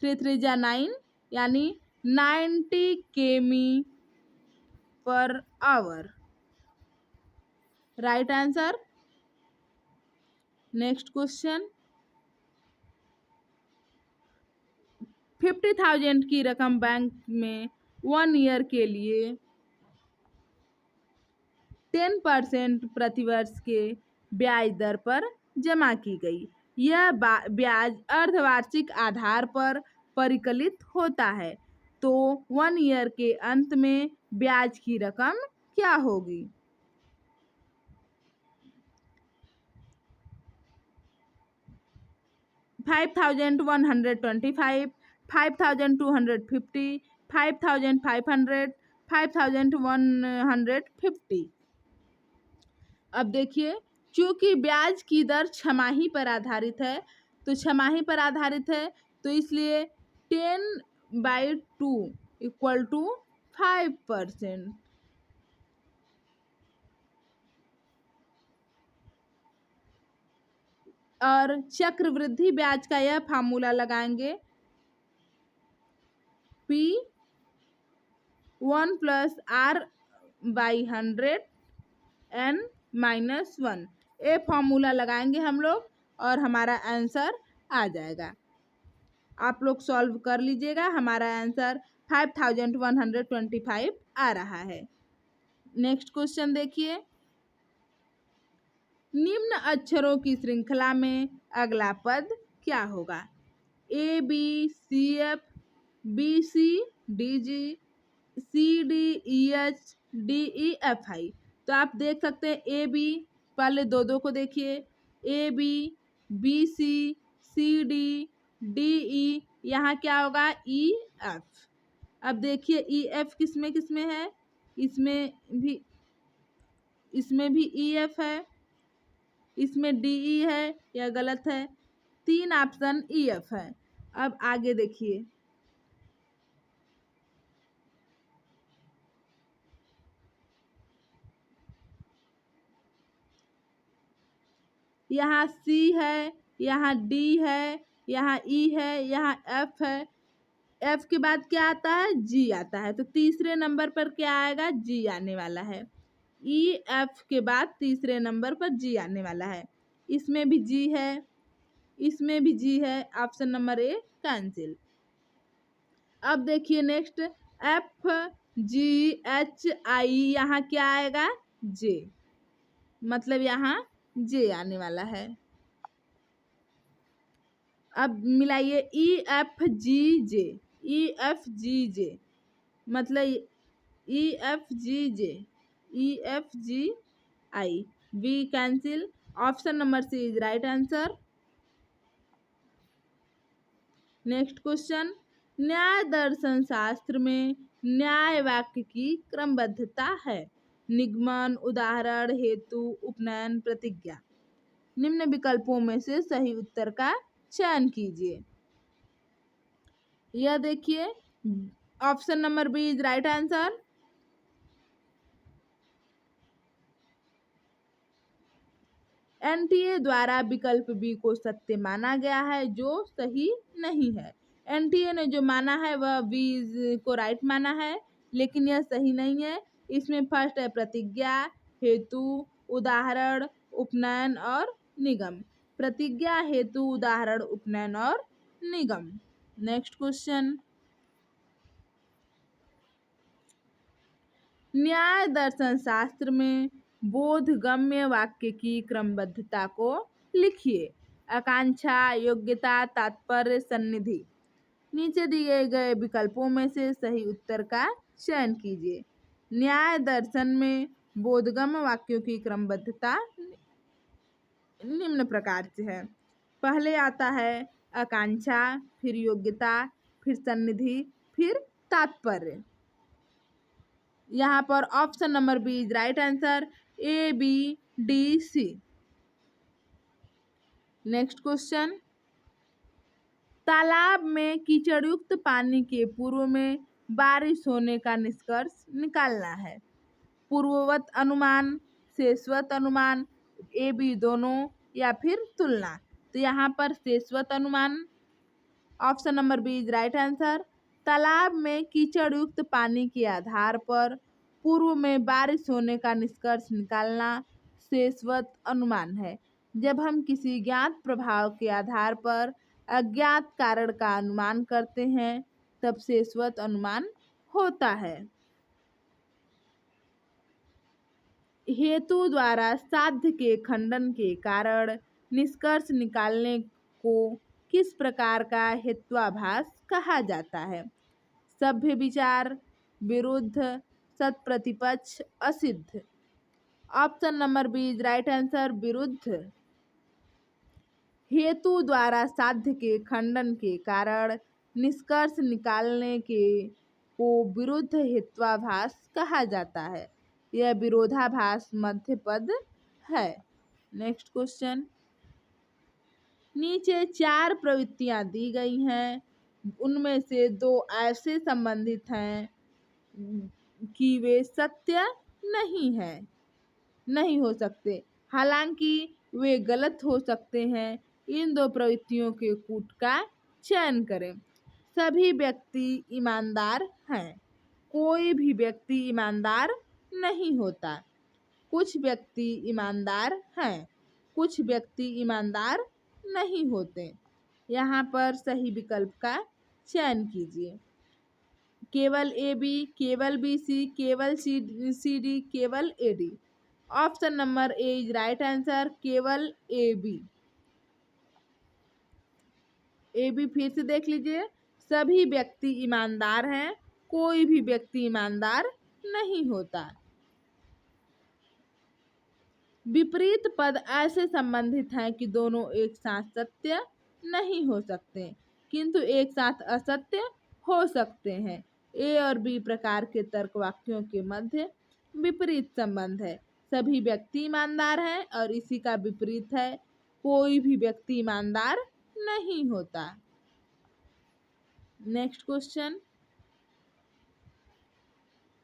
3 3 जा 9 यानी 90 km/h। Right answer. Next question, 50,000 की रकम बैंक में 1 ईयर के लिए 10% प्रतिवर्ष के ब्याज दर पर जमा की गई। यह ब्याज अर्धवार्षिक आधार पर परिकलित होता है, तो 1 ईयर के अंत में ब्याज की रकम क्या होगी? $5,125, 5,250, 5,500, 5,150। अब देखिए चूंकि ब्याज की दर छमाही पर आधारित है, तो छमाही पर आधारित है तो इसलिए 10/2 इक्वल टू 5%। और चक्रवृद्धि ब्याज का यह फार्मूला लगाएंगे, P1 + R/100 n-1। ये फॉर्मूला लगाएंगे हम लोग और हमारा आंसर आ जाएगा। आप लोग सॉल्व कर लीजिएगा, हमारा आंसर 5,125 आ रहा है। नेक्स्ट क्वेश्चन देखिए, निम्न अक्षरों की श्रृंखला में अगला पद क्या होगा? ABCF, BCDG, CDEH, DEFI। तो आप देख सकते हैं AB, पहले दो को देखिए, AB, BC, CD, DE, यहाँ क्या होगा? EF। अब देखिए EF किसमें है? इसमें भी EF है, इसमें DE है, यह गलत है। 3 ऑप्शन EF है। अब आगे देखिए, यहाँ C है, यहाँ D है, यहाँ E है, यहाँ F है। F के बाद क्या आता है? G आता है, तो तीसरे नंबर पर क्या आएगा? G आने वाला है। EF के बाद तीसरे नंबर पर G आने वाला है। इसमें भी G है, इसमें भी G है। Option number A cancel. अब देखिए नेक्स्ट, FGHI, यहाँ क्या आएगा? J, मतलब यहाँ J आने वाला है। अब मिलाइए EFGJ, EFGJ मतलब EFGJ, EFGI, B cancel. Option number C is right answer. Next question, न्याय दर्शन शास्त्र में न्याय वाक्य की क्रमबद्धता है। निगमन, उदाहरण, हेतु, उपनयन, प्रतिज्ञा। निम्न विकल्पों में से सही उत्तर का चयन कीजिए। यह देखिए, option number B is right answer. NTA द्वारा विकल्प बी को सत्य माना गया है, जो सही नहीं है। एनटीए ने जो माना है वह बी को राइट माना है, लेकिन यह सही नहीं है। इसमें फर्स्ट है प्रतिज्ञा, हेतु, उदाहरण, उपनयन और निगम। प्रतिज्ञा, हेतु, उदाहरण, उपनयन और निगम। नेक्स्ट क्वेश्चन, न्याय दर्शन शास्त्र में बोधगम्य वाक्य की क्रमबद्धता को लिखिए। आकांक्षा, योग्यता, तात्पर्य, सन्निधि। नीचे दिए गए विकल्पों में से सही उत्तर का चयन कीजिए। न्याय दर्शन में बोधगम्य वाक्यों की क्रमबद्धता निम्न प्रकार से है। पहले आता है आकांक्षा, फिर योग्यता, फिर सन्निधि, फिर तात्पर्य। यहाँ पर option number B is right answer, A, B, D, C. Next question, तालाब में कीचड़युक्त पानी के पूर्व में बारिश होने का निष्कर्ष निकालना है। पूर्ववत अनुमान, शेषवत अनुमान, ए, बी दोनों, या फिर तुलना। तो यहाँ पर शेषवत अनुमान, option number B is right answer. तालाब में कीचड़ युक्त पानी के आधार पर पूर्व में बारिश होने का निष्कर्ष निकालना शेषवत अनुमान है। जब हम किसी ज्ञात प्रभाव के आधार पर अज्ञात कारण का अनुमान करते हैं तब शेषवत अनुमान होता है। हेतु द्वारा साध्य के खंडन के कारण निष्कर्ष निकालने को किस प्रकार का हेत्वाभास कहा जाता है? सभ्य विचार, विरुद्ध, सत्प्रतिपक्ष, असिद्ध। Option number B is right answer, विरुद्ध। हेतु द्वारा साध्य के खंडन के कारण निष्कर्ष निकालने के को विरुद्ध हेत्वाभास कहा जाता है। यह विरोधाभास मध्य पद है। नेक्स्ट क्वेश्चन, नीचे 4 प्रवृत्तियां दी गई हैं, उनमें से 2 ऐसे संबंधित हैं कि वे सत्य नहीं हो सकते, हालांकि वे गलत हो सकते हैं। इन 2 प्रवृत्तियों के कूट का चयन करें। सभी व्यक्ति ईमानदार हैं, कोई भी व्यक्ति ईमानदार नहीं होता। कुछ व्यक्ति ईमानदार हैं, कुछ व्यक्ति ईमानदार नहीं होते। यहाँ पर सही विकल्प का चयन कीजिए। केवल ए, बी, केवल बी, सी, केवल सी डी, केवल A, D. Option number A is right answer, केवल ए, बी। ए, बी फिर से देख लीजिए। सभी व्यक्ति ईमानदार हैं, कोई भी व्यक्ति ईमानदार नहीं होता। विपरीत पद ऐसे संबंधित हैं कि दोनों एक साथ सत्य नहीं हो सकते, किंतु एक साथ असत्य हो सकते हैं। ए और बी प्रकार के तर्क वाक्यों के मध्य विपरीत संबंध है। सभी व्यक्ति ईमानदार हैं और इसी का विपरीत है, कोई भी व्यक्ति ईमानदार नहीं होता। नेक्स्ट क्वेश्चन,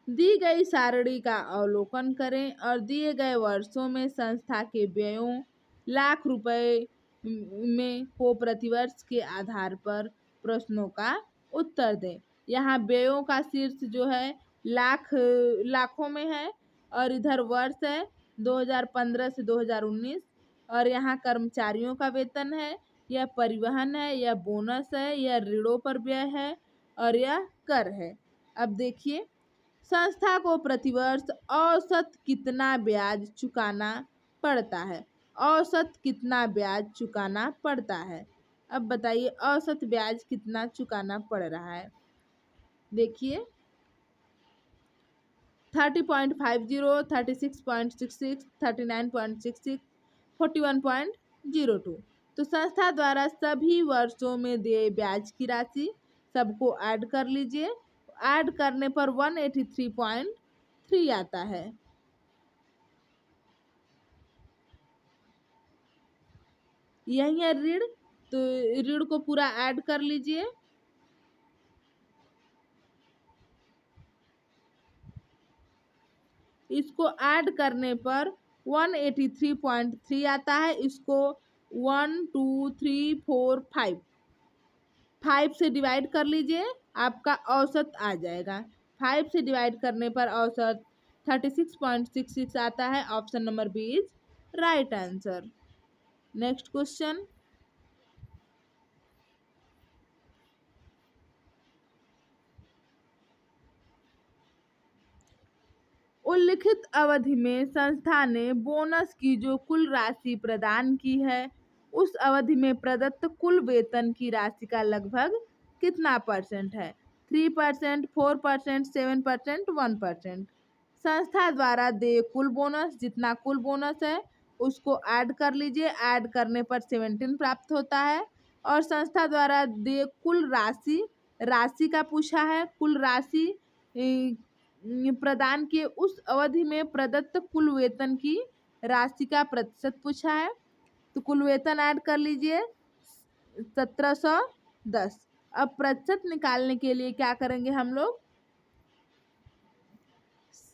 दी गई सारणी का अवलोकन करें और दिए गए वर्षों में संस्था के व्ययों लाख रुपए में को प्रतिवर्ष के आधार पर प्रश्नों का उत्तर दें। यहाँ व्ययों का शीर्ष जो है लाखों में है और इधर वर्ष है 2015 से 2019, और यहाँ कर्मचारियों का वेतन है, यह परिवहन है, यह बोनस है, यह ऋणों पर व्यय है और यह कर है। अब देखिए, संस्था को प्रतिवर्ष औसत कितना ब्याज चुकाना पड़ता है? औसत कितना ब्याज चुकाना पड़ता है? अब बताइए औसत ब्याज कितना चुकाना पड़ रहा है? देखिए 30.50, 36.66, 39.66, 41.02। तो संस्था द्वारा सभी वर्षों में देय ब्याज की राशि सबको ऐड कर लीजिए। ऐड करने पर 183.3 आता है। यही है ऋण, तो ऋण को पूरा ऐड कर लीजिए। इसको ऐड करने पर 183.3 आता है। इसको 1 2 3 4 5 से डिवाइड कर लीजिए, आपका औसत आ जाएगा। 5 से डिवाइड करने पर औसत 36.66 आता है। Option number B is right answer. Next question, उल्लिखित अवधि में संस्था ने बोनस की जो कुल राशि प्रदान की है, उस अवधि में प्रदत्त कुल वेतन की राशि का लगभग कितना परसेंट है? 3%, 4%, 7%, 1%। संस्था द्वारा दे कुल बोनस, जितना कुल बोनस है उसको ऐड कर लीजिए, ऐड करने पर 17 प्राप्त होता है। और संस्था द्वारा दे कुल राशि, राशि का पूछा है, कुल राशि प्रदान किए उस अवधि में प्रदत्त कुल वेतन की राशि का प्रतिशत पूछा है। तो कुल वेतन ऐड कर लीजिए 1710। अब प्रतिशत निकालने के लिए क्या करेंगे हम लोग,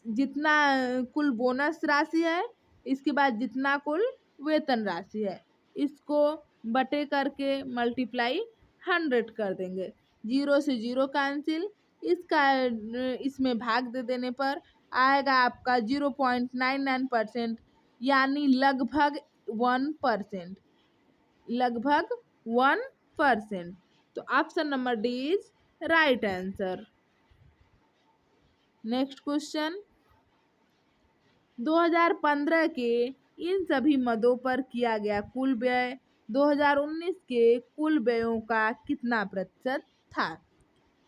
जितना कुल बोनस राशि है, इसके बाद जितना कुल वेतन राशि है, इसको बटे करके मल्टीप्लाई 100 कर देंगे। 0 से 0 कैंसिल, इसका इसमें भाग दे देने पर आएगा आपका 0.99%, यानी लगभग 1%, लगभग 1%। तो option number D is right answer. Next question, 2015 के इन सभी मदों पर किया गया कुल व्यय 2019 के कुल व्ययों का कितना प्रतिशत था?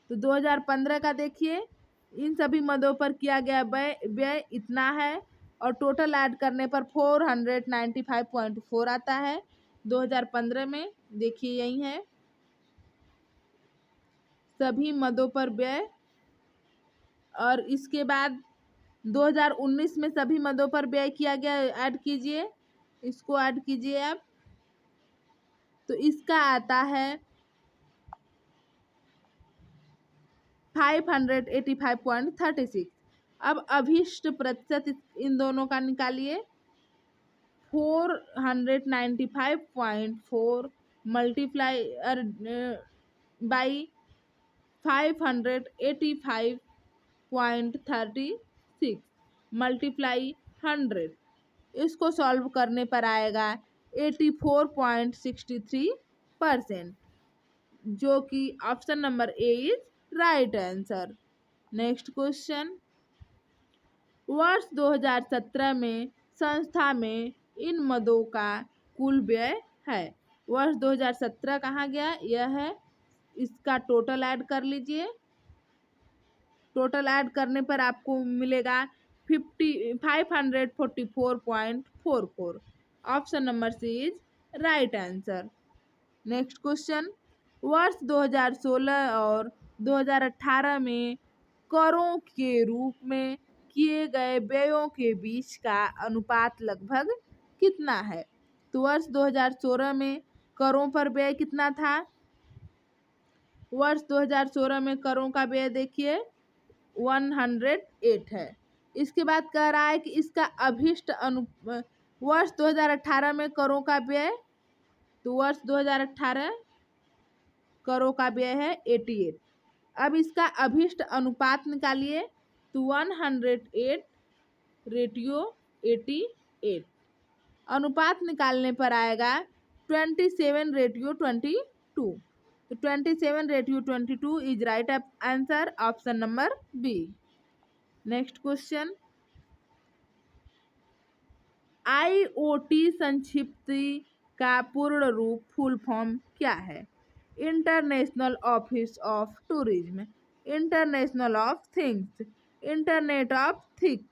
तो 2015 का देखिए, इन सभी मदों पर किया गया व्यय व्यय इतना है और टोटल ऐड करने पर 495.4 आता है 2015 में। देखिए यही है सभी मदों पर व्यय, और इसके बाद 2019 में सभी मदों पर व्यय किया गया, ऐड कीजिए, इसको ऐड कीजिए आप, तो इसका आता है 585.36। अब अभिष्ट प्रतिशत इन दोनों का निकालिए, 495.4 मल्टीप्लाई बाई 585.36 मल्टीप्लाई 100। इसको सॉल्व करने पर आएगा 84.63%, जो कि option number A is right answer. Next question, वर्ष 2017 में संस्था में इन मदों का कुल व्यय है। वर्ष 2017 कहाँ गया, यह है, इसका टोटल ऐड कर लीजिए। टोटल ऐड करने पर आपको मिलेगा 544.44। Option number C is right answer. Next question, वर्ष 2016 और 2018 में करों के रूप में किए गए व्ययों के बीच का अनुपात लगभग कितना है? तो वर्ष 2016 में करों पर व्यय कितना था? वर्ष 2016 में करों का व्यय देखिए 108 है। इसके बाद कह रहा है कि इसका अभिष्ट वर्ष 2018 में करों का व्यय, तो वर्ष 2018 करों का व्यय है 88। अब इसका अभिष्ट अनुपात निकालिए, तो 108 रेटियो 88। अनुपात निकालने पर आएगा 27 रेटियो 22। तो 27 ratio 22 is right answer, option number B. Next question, IoT संक्षिप्ति का पूर्ण रूप फुल फॉर्म क्या है? International office of tourism, international of things, internet of think,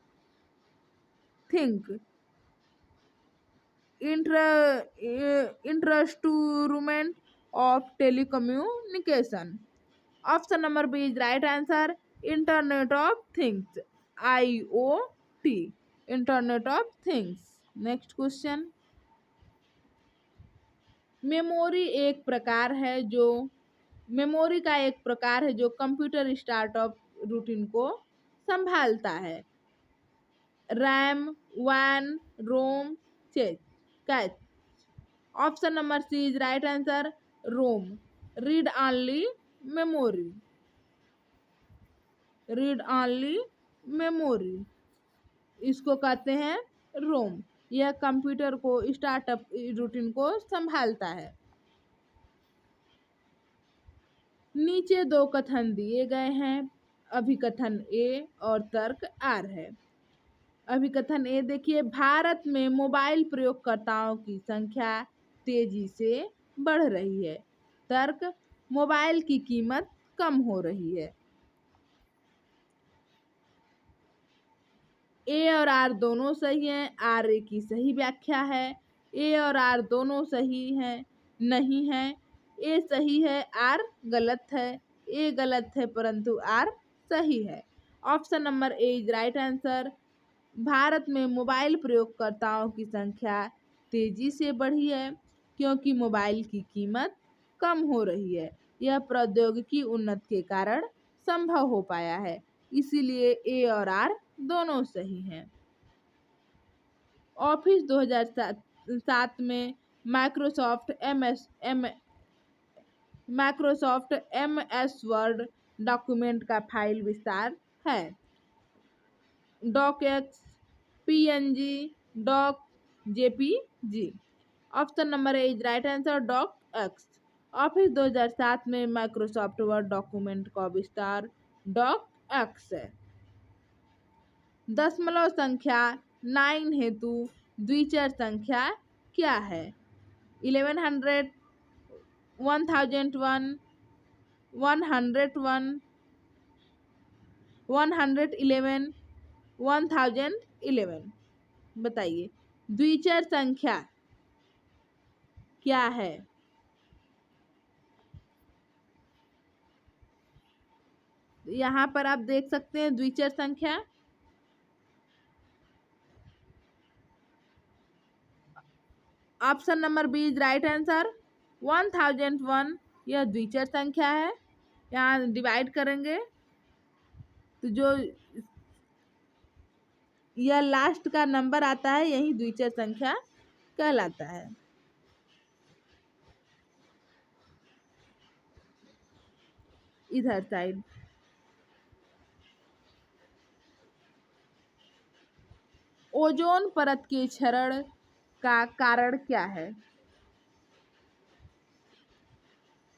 instrument of telecommunication. Option number B is right answer, internet of things, IoT, internet of things. Next question, memory एक प्रकार है जो मेमोरी का एक प्रकार है जो कंप्यूटर स्टार्टअप रूटीन को संभालता है। रैम, वैन, ROM, check, cache. Option number C is right answer. ROM, read only memory, read only memory, इसको कहते हैं रोम। यह कंप्यूटर को स्टार्टअप रूटीन को संभालता है। नीचे दो कथन दिए गए हैं, अभिकथन ए और तर्क आर है। अभिकथन ए देखिए, भारत में मोबाइल प्रयोगकर्ताओं की संख्या तेजी से बढ़ रही है। तर्क, मोबाइल की कीमत कम हो रही है। ए और आर दोनों सही हैं। आर ए की सही व्याख्या है। ए और आर दोनों सही हैं, नहीं है। ए सही है, आर गलत है। ए गलत है परंतु आर सही है। Option number A is right answer. Bharat में मोबाइल प्रयोगकर्ताओं की संख्या तेजी से बढ़ी है क्योंकि मोबाइल की कीमत कम हो रही है। यह प्रौद्योगिकी उन्नति के कारण संभव हो पाया है, इसीलिए ए और आर दोनों सही हैं। ऑफिस 2007 में माइक्रोसॉफ्ट एमएस वर्ड डॉक्यूमेंट का फाइल विस्तार है। Docx, PNG, doc, JPG. Option number A is right answer, doc x. Office 2007 में माइक्रोसॉफ्ट वर्ड डॉक्यूमेंट का विस्तार डॉक एक्स है। दशमलव संख्या 9 हेतु द्विचर संख्या क्या है? 1100, 1001, 101, 111, 1011। बताइए द्विचर संख्या क्या है? यहाँ पर आप देख सकते हैं द्विचर संख्या। Option number B is right answer. 1001 यह द्विचर संख्या है। यहाँ डिवाइड करेंगे तो जो यह लास्ट का नंबर आता है यही द्विचर संख्या कहलाता है। इधर साइड ओजोन परत के क्षरण का कारण क्या है?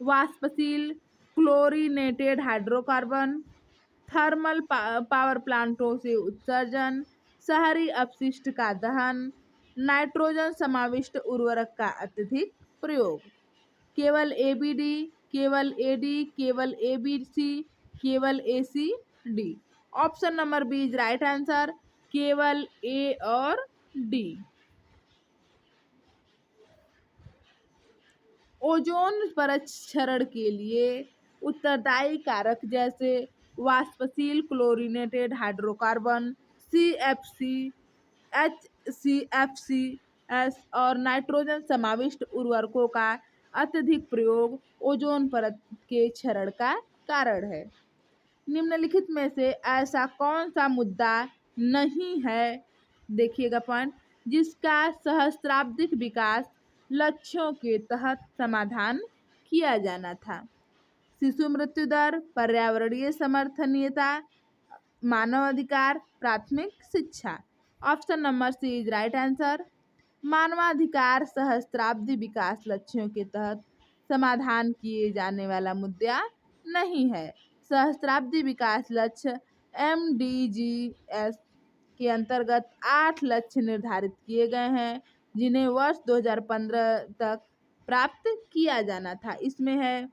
वाष्पशील क्लोरीनेटेड हाइड्रोकार्बन, थर्मल पावर प्लांटों से उत्सर्जन, शहरी अपशिष्ट का दहन, नाइट्रोजन समाविष्ट उर्वरक का अत्यधिक प्रयोग। केवल एबीडी, केवल एडी, केवल एबीसी, केवल AC, D. Option number B is right answer, केवल ए और डी। ओजोन परत क्षरण के लिए उत्तरदायी कारक जैसे वाष्पशील क्लोरीनेटेड हाइड्रोकार्बन, CFC, HCFCS और नाइट्रोजन समाविष्ट उर्वरकों का अत्यधिक प्रयोग ओजोन परत के क्षरण का कारण है। निम्नलिखित में से ऐसा कौन सा मुद्दा नहीं है, देखिएगा पॉइंट, जिसका सहस्राब्दिक विकास लक्ष्यों के तहत समाधान किया जाना था? शिशु मृत्यु दर, पर्यावरणीय समर्थनीयता, मानवाधिकार, प्राथमिक शिक्षा। Option number C is right answer. मानवाधिकार सहस्त्राब्दी विकास लक्ष्यों के तहत समाधान किए जाने वाला मुद्दा नहीं है। सहस्त्राब्दी विकास लक्ष्य MDGs के अंतर्गत 8 लक्ष्य निर्धारित किए गए हैं जिन्हें वर्ष 2015 तक प्राप्त किया जाना था। इसमें है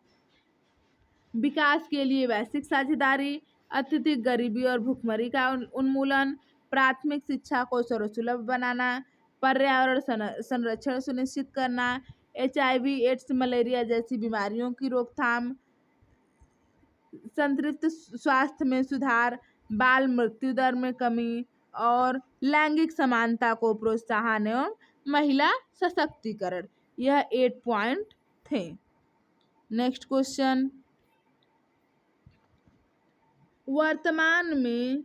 विकास के लिए वैश्विक साझेदारी, अत्यधिक गरीबी और भुखमरी का उन्मूलन, प्राथमिक शिक्षा को सर्वसुलभ बनाना, पर्यावरण संरक्षण सुनिश्चित करना, HIV, एड्स, मलेरिया जैसी बीमारियों की रोकथाम, संतृप्त स्वास्थ्य में सुधार, बाल मृत्यु दर में कमी और लैंगिक समानता को प्रोत्साहन एवं महिला सशक्तिकरण। यह 8 पॉइंट थे। नेक्स्ट क्वेश्चन, वर्तमान में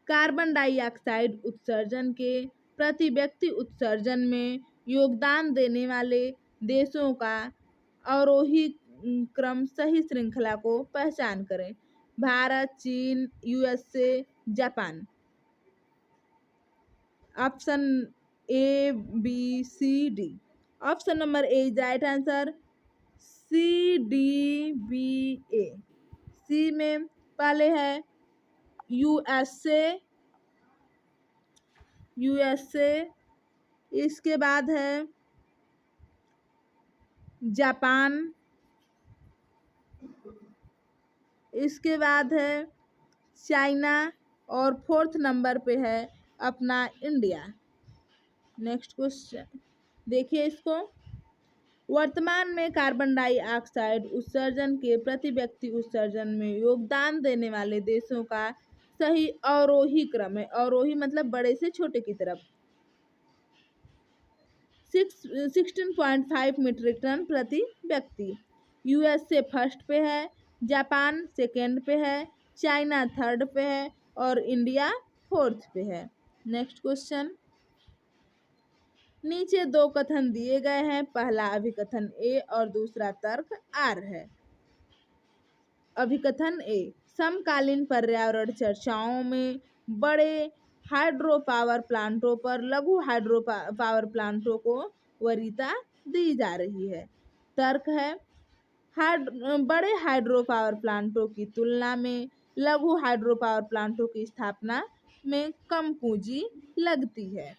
कार्बन डाइऑक्साइड उत्सर्जन के प्रति व्यक्ति उत्सर्जन में योगदान देने वाले देशों का अवरोही क्रम सही श्रृंखला को पहचान करें। भारत, चीन, USA, Japan. Option A, B, C, D. Option number A is right answer, C, D, B, A. C में पहले है यूएसए, इसके बाद है जापान, इसके बाद है चाइना और फोर्थ नंबर पे है अपना इंडिया। नेक्स्ट क्वेश्चन देखिए इसको, वर्तमान में कार्बन डाइऑक्साइड उत्सर्जन के प्रति व्यक्ति उत्सर्जन में योगदान देने वाले देशों का सही अवरोही क्रम है। अवरोही मतलब बड़े से छोटे की तरफ। 16.5 मीट्रिक टन प्रति व्यक्ति। यूएसए फर्स्ट पे है, जापान सेकेंड पे है, चाइना थर्ड पे है और इंडिया फोर्थ पे है। नेक्स्ट क्वेश्चन, नीचे दो कथन दिए गए हैं, पहला अभिकथन ए और दूसरा तर्क आर है। अभिकथन ए, समकालीन पर्यावरण चर्चाओं में बड़े हाइड्रो पावर प्लांटों पर लघु हाइड्रो पावर प्लांटों को वरीयता दी जा रही है। तर्क है, बड़े हाइड्रो पावर प्लांटों की तुलना में लघु हाइड्रो पावर प्लांटों की स्थापना में कम पूंजी लगती है।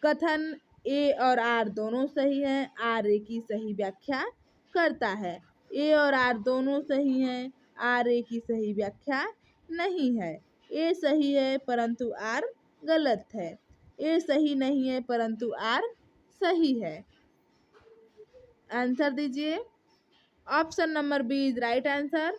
कथन ए और आर दोनों सही हैं, आर ए की सही व्याख्या करता है। ए और आर दोनों सही हैं, आर ए की सही व्याख्या नहीं है। ए सही है परंतु आर गलत है। ए सही नहीं है परंतु आर सही है। आंसर दीजिए। Option number B is right answer.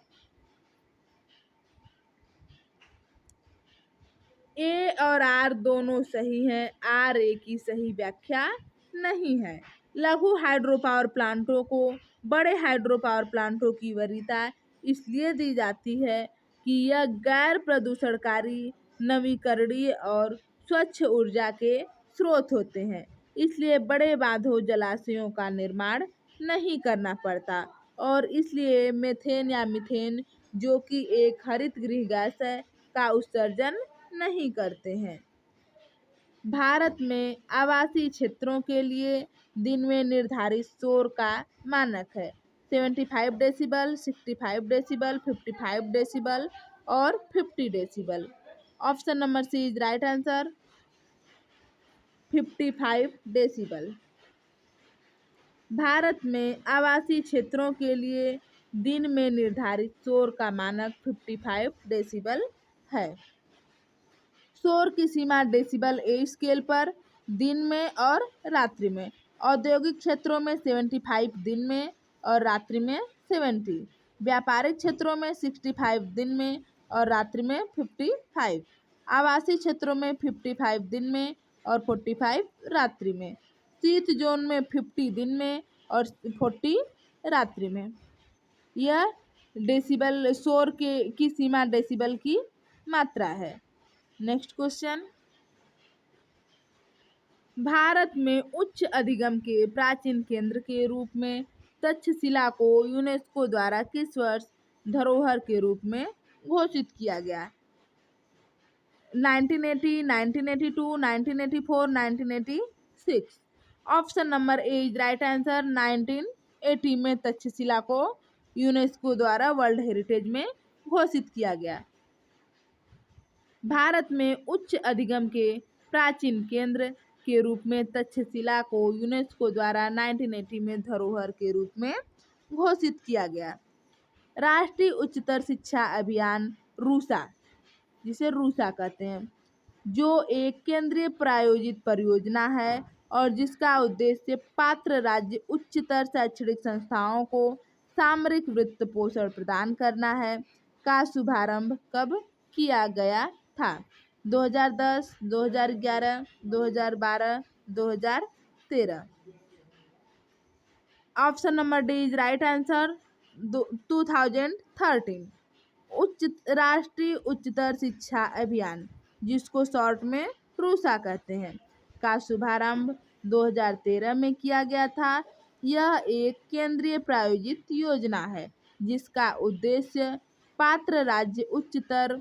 A और आर दोनों सही हैं, आर ए की सही व्याख्या नहीं है। लघु हाइड्रो पावर प्लांटों को बड़े हाइड्रो पावर प्लांटों की वरीयता इसलिए दी जाती है कि यह गैर प्रदूषणकारी, नवीकरणीय और स्वच्छ ऊर्जा के स्रोत होते हैं, इसलिए बड़े बांधों जलाशयों का निर्माण नहीं करना पड़ता और इसलिए मेथेन या मीथेन, जो कि एक हरित गृह गैस है, का उत्सर्जन नहीं करते हैं। भारत में आवासीय क्षेत्रों के लिए दिन में निर्धारित शोर का मानक है 75 डेसिबल, 65 डेसिबल, 55 डेसिबल और 50 decibel. Option number C is right answer, 55 decibel. Bharat में आवासीय क्षेत्रों के लिए दिन में निर्धारित शोर का मानक 55 डेसिबल है। शोर की सीमा डेसिबल ए स्केल पर दिन में और रात्रि में। औद्योगिक क्षेत्रों में 75 दिन में और रात्रि में 70। व्यापारिक क्षेत्रों में 65 दिन में और रात्रि में 55। आवासीय क्षेत्रों में 55 दिन में और 45 रात्रि में। शीत जोन में 50 दिन में और 40 रात्रि में। यह डेसिबल शोर की सीमा डेसिबल की मात्रा है। नेक्स्ट क्वेश्चन, भारत में उच्च अधिगम के प्राचीन केंद्र के रूप में तक्षशिला को यूनेस्को द्वारा किस वर्ष धरोहर के रूप में घोषित किया गया? 1980, 1982, 1984, 1986। Option number A is right answer, 1980 में तक्षशिला को यूनेस्को द्वारा वर्ल्ड हेरिटेज में घोषित किया गया। भारत में उच्च अधिगम के प्राचीन केंद्र के रूप में तक्षशिला को यूनेस्को द्वारा 1980 में धरोहर के रूप में घोषित किया गया। राष्ट्रीय उच्चतर शिक्षा अभियान रूसा, जिसे रूसा कहते हैं, जो एक केंद्रीय प्रायोजित परियोजना है और जिसका उद्देश्य पात्र राज्य उच्चतर शैक्षणिक संस्थाओं को सामरिक वित्त पोषण प्रदान करना है, का शुभारंभ कब किया गया था? 2010, 2011, 2012, 2013। Option number D is right answer 2013। राष्ट्रीय उच्चतर शिक्षा अभियान, जिसको शॉर्ट में रूसा कहते हैं, का शुभारंभ 2013 में किया गया था। यह एक केंद्रीय प्रायोजित योजना है जिसका उद्देश्य पात्र राज्य उच्चतर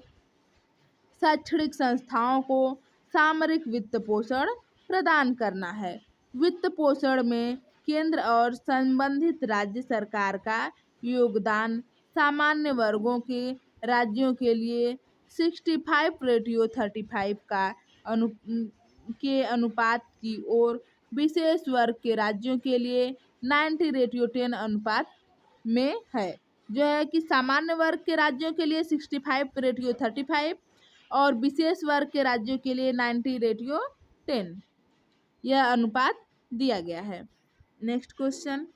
शैक्षणिक संस्थाओं को सामरिक वित्त पोषण प्रदान करना है। वित्त पोषण में केंद्र और संबंधित राज्य सरकार का योगदान सामान्य वर्गों के राज्यों के लिए 65:35 के अनुपात की ओर, विशेष वर्ग के राज्यों के लिए 90:10 अनुपात में है। जो है कि सामान्य वर्ग के राज्यों के लिए 65:35 और विशेष वर्ग के राज्यों के लिए 90:10 यह अनुपात दिया गया है। नेक्स्ट क्वेश्चन,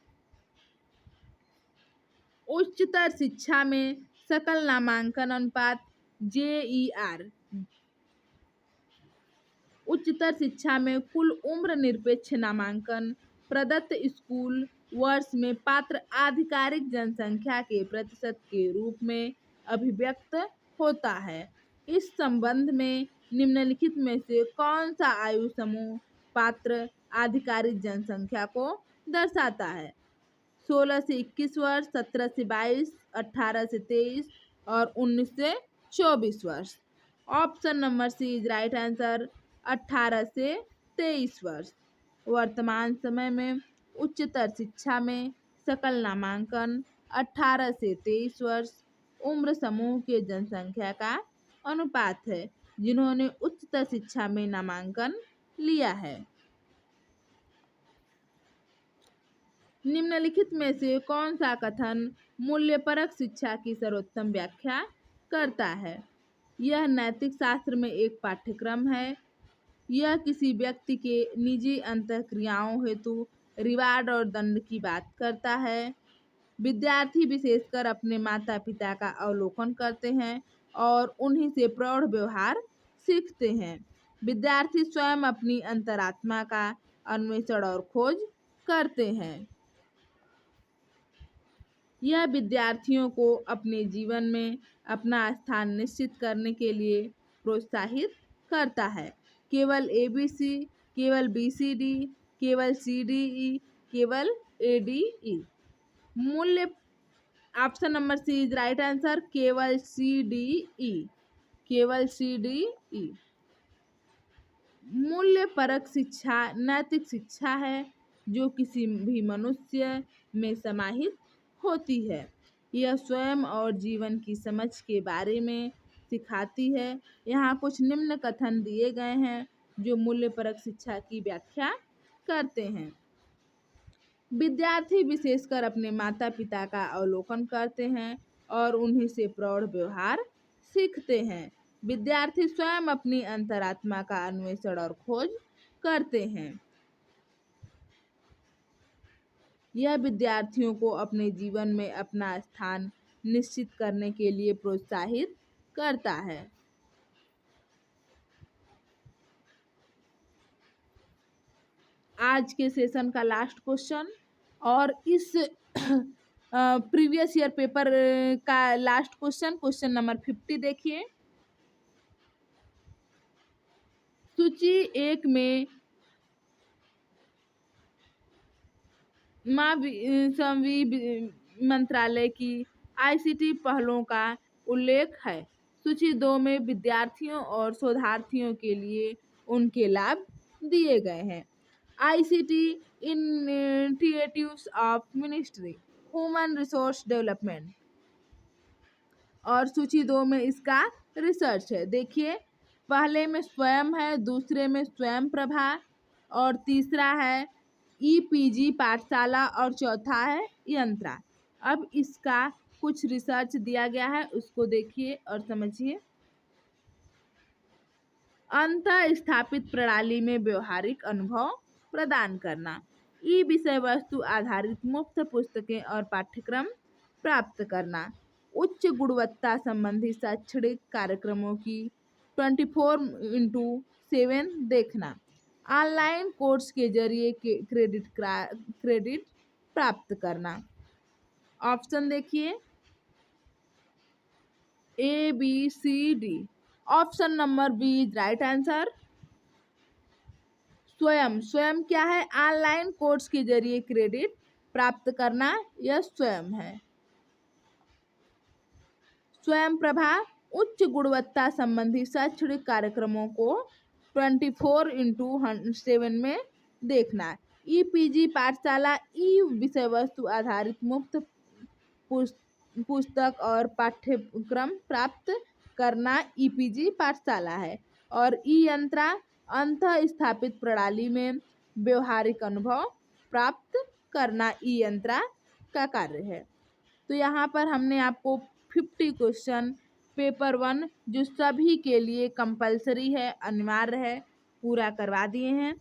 उच्चतर शिक्षा में सकल नामांकन अनुपात JER। उच्चतर शिक्षा में कुल उम्र निरपेक्ष नामांकन प्रदत्त स्कूल वर्ष में पात्र आधिकारिक जनसंख्या के प्रतिशत के रूप में अभिव्यक्त होता है। इस संबंध में निम्नलिखित में से कौन सा आयु समूह पात्र आधिकारिक जनसंख्या को दर्शाता है? 16 से 21 वर्ष, 17 से 22, 18 से 23 और 19 से 24 वर्ष। Option number C is right answer 18 से 23 वर्ष। वर्तमान समय में उच्चतर शिक्षा में सकल नामांकन 18 से 23 वर्ष उम्र समूह के जनसंख्या का अनुपात है जिन्होंने उच्चतर शिक्षा में नामांकन लिया है। निम्नलिखित में से कौन सा कथन मूल्यपरक शिक्षा की सर्वोत्तम व्याख्या करता है? यह नैतिक शास्त्र में एक पाठ्यक्रम है। यह किसी व्यक्ति के निजी अंतःक्रियाओं हेतु रिवार्ड और दंड की बात करता है। विद्यार्थी विशेषकर अपने माता पिता का अवलोकन करते हैं और उन्हीं से प्रौढ़ व्यवहार सीखते हैं। विद्यार्थी स्वयं अपनी अंतरात्मा का अन्वेषण और खोज करते हैं। यह विद्यार्थियों को अपने जीवन में अपना स्थान निश्चित करने के लिए प्रोत्साहित करता है। केवल ABC, केवल BCD, केवल CDE, केवल ADE। मूल्य option number C is right answer केवल CDE, केवल CDE। मूल्य परक शिक्षा नैतिक शिक्षा है जो किसी भी मनुष्य में समाहित होती है। यह स्वयं और जीवन की समझ के बारे में सिखाती है। यहाँ कुछ निम्न कथन दिए गए हैं जो मूल्य परक शिक्षा की व्याख्या करते हैं। विद्यार्थी विशेषकर अपने माता पिता का अवलोकन करते हैं और उन्हीं से प्रौढ़ व्यवहार सीखते हैं। विद्यार्थी स्वयं अपनी अंतरात्मा का अन्वेषण और खोज करते हैं। यह विद्यार्थियों को अपने जीवन में अपना स्थान निश्चित करने के लिए प्रोत्साहित करता है। आज के सेशन का लास्ट क्वेश्चन और इस प्रीवियस ईयर पेपर का लास्ट क्वेश्चन नंबर 50 देखिए। सूची 1 में मंत्रालय की ICT पहलों का उल्लेख है। सूची 2 में विद्यार्थियों और शोधार्थियों के लिए उनके लाभ दिए गए हैं। ICT initiatives of ministry human resource development और सूची 2 में इसका रिसर्च है। देखिए पहले में स्वयं है, दूसरे में स्वयं प्रभा और तीसरा है EPG पाठशाला और चौथा है यंत्रा। अब इसका कुछ रिसर्च दिया गया है उसको देखिए और समझिए। अंतः स्थापित प्रणाली में व्यवहारिक अनुभव प्रदान करना। ई विषय वस्तु आधारित मुफ्त पुस्तकें और पाठ्यक्रम प्राप्त करना। उच्च गुणवत्ता संबंधी शैक्षणिक कार्यक्रमों की 24/7 देखना। ऑनलाइन कोर्स के जरिए क्रेडिट प्राप्त करना। ऑप्शन देखिए A B C D. Option number B is right answer. स्वयं, स्वयं क्या है? ऑनलाइन कोर्स के जरिए क्रेडिट प्राप्त करना, यह स्वयं है। स्वयं प्रभा उच्च गुणवत्ता संबंधी शैक्षणिक कार्यक्रमों को 24x7 में देखना। ईपीजी पाठशाला ई विषय वस्तु आधारित मुफ्त पुस्तक और पाठ्यक्रम प्राप्त करना ईपीजी पाठशाला है। और ई यंत्रा अंत स्थापित प्रणाली में व्यवहारिक अनुभव प्राप्त करना ई यंत्रा का कार्य है। तो यहाँ पर हमने आपको 50 क्वेश्चन पेपर 1 जो सभी के लिए कंपलसरी है, अनिवार्य है, पूरा करवा दिए हैं।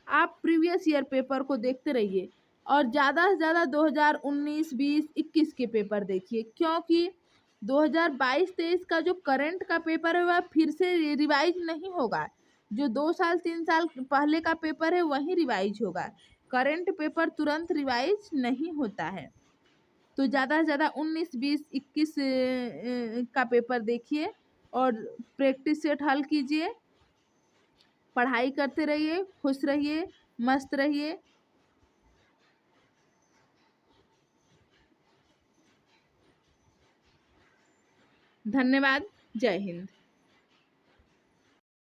आप प्रीवियस ईयर पेपर को देखते रहिए और ज़्यादा से ज़्यादा 2019, 20, 21 के पेपर देखिए, क्योंकि 2022-23 का जो करंट का पेपर है वह फिर से रिवाइज नहीं होगा। जो 2 साल 3 साल पहले का पेपर है वही रिवाइज होगा। करंट पेपर तुरंत रिवाइज नहीं होता है। तो ज़्यादा से ज़्यादा 19, 20, 21 का पेपर देखिए और प्रैक्टिस सेट हल कीजिए। पढ़ाई करते रहिए, खुश रहिए, मस्त रहिए। धन्यवाद। जय हिंद।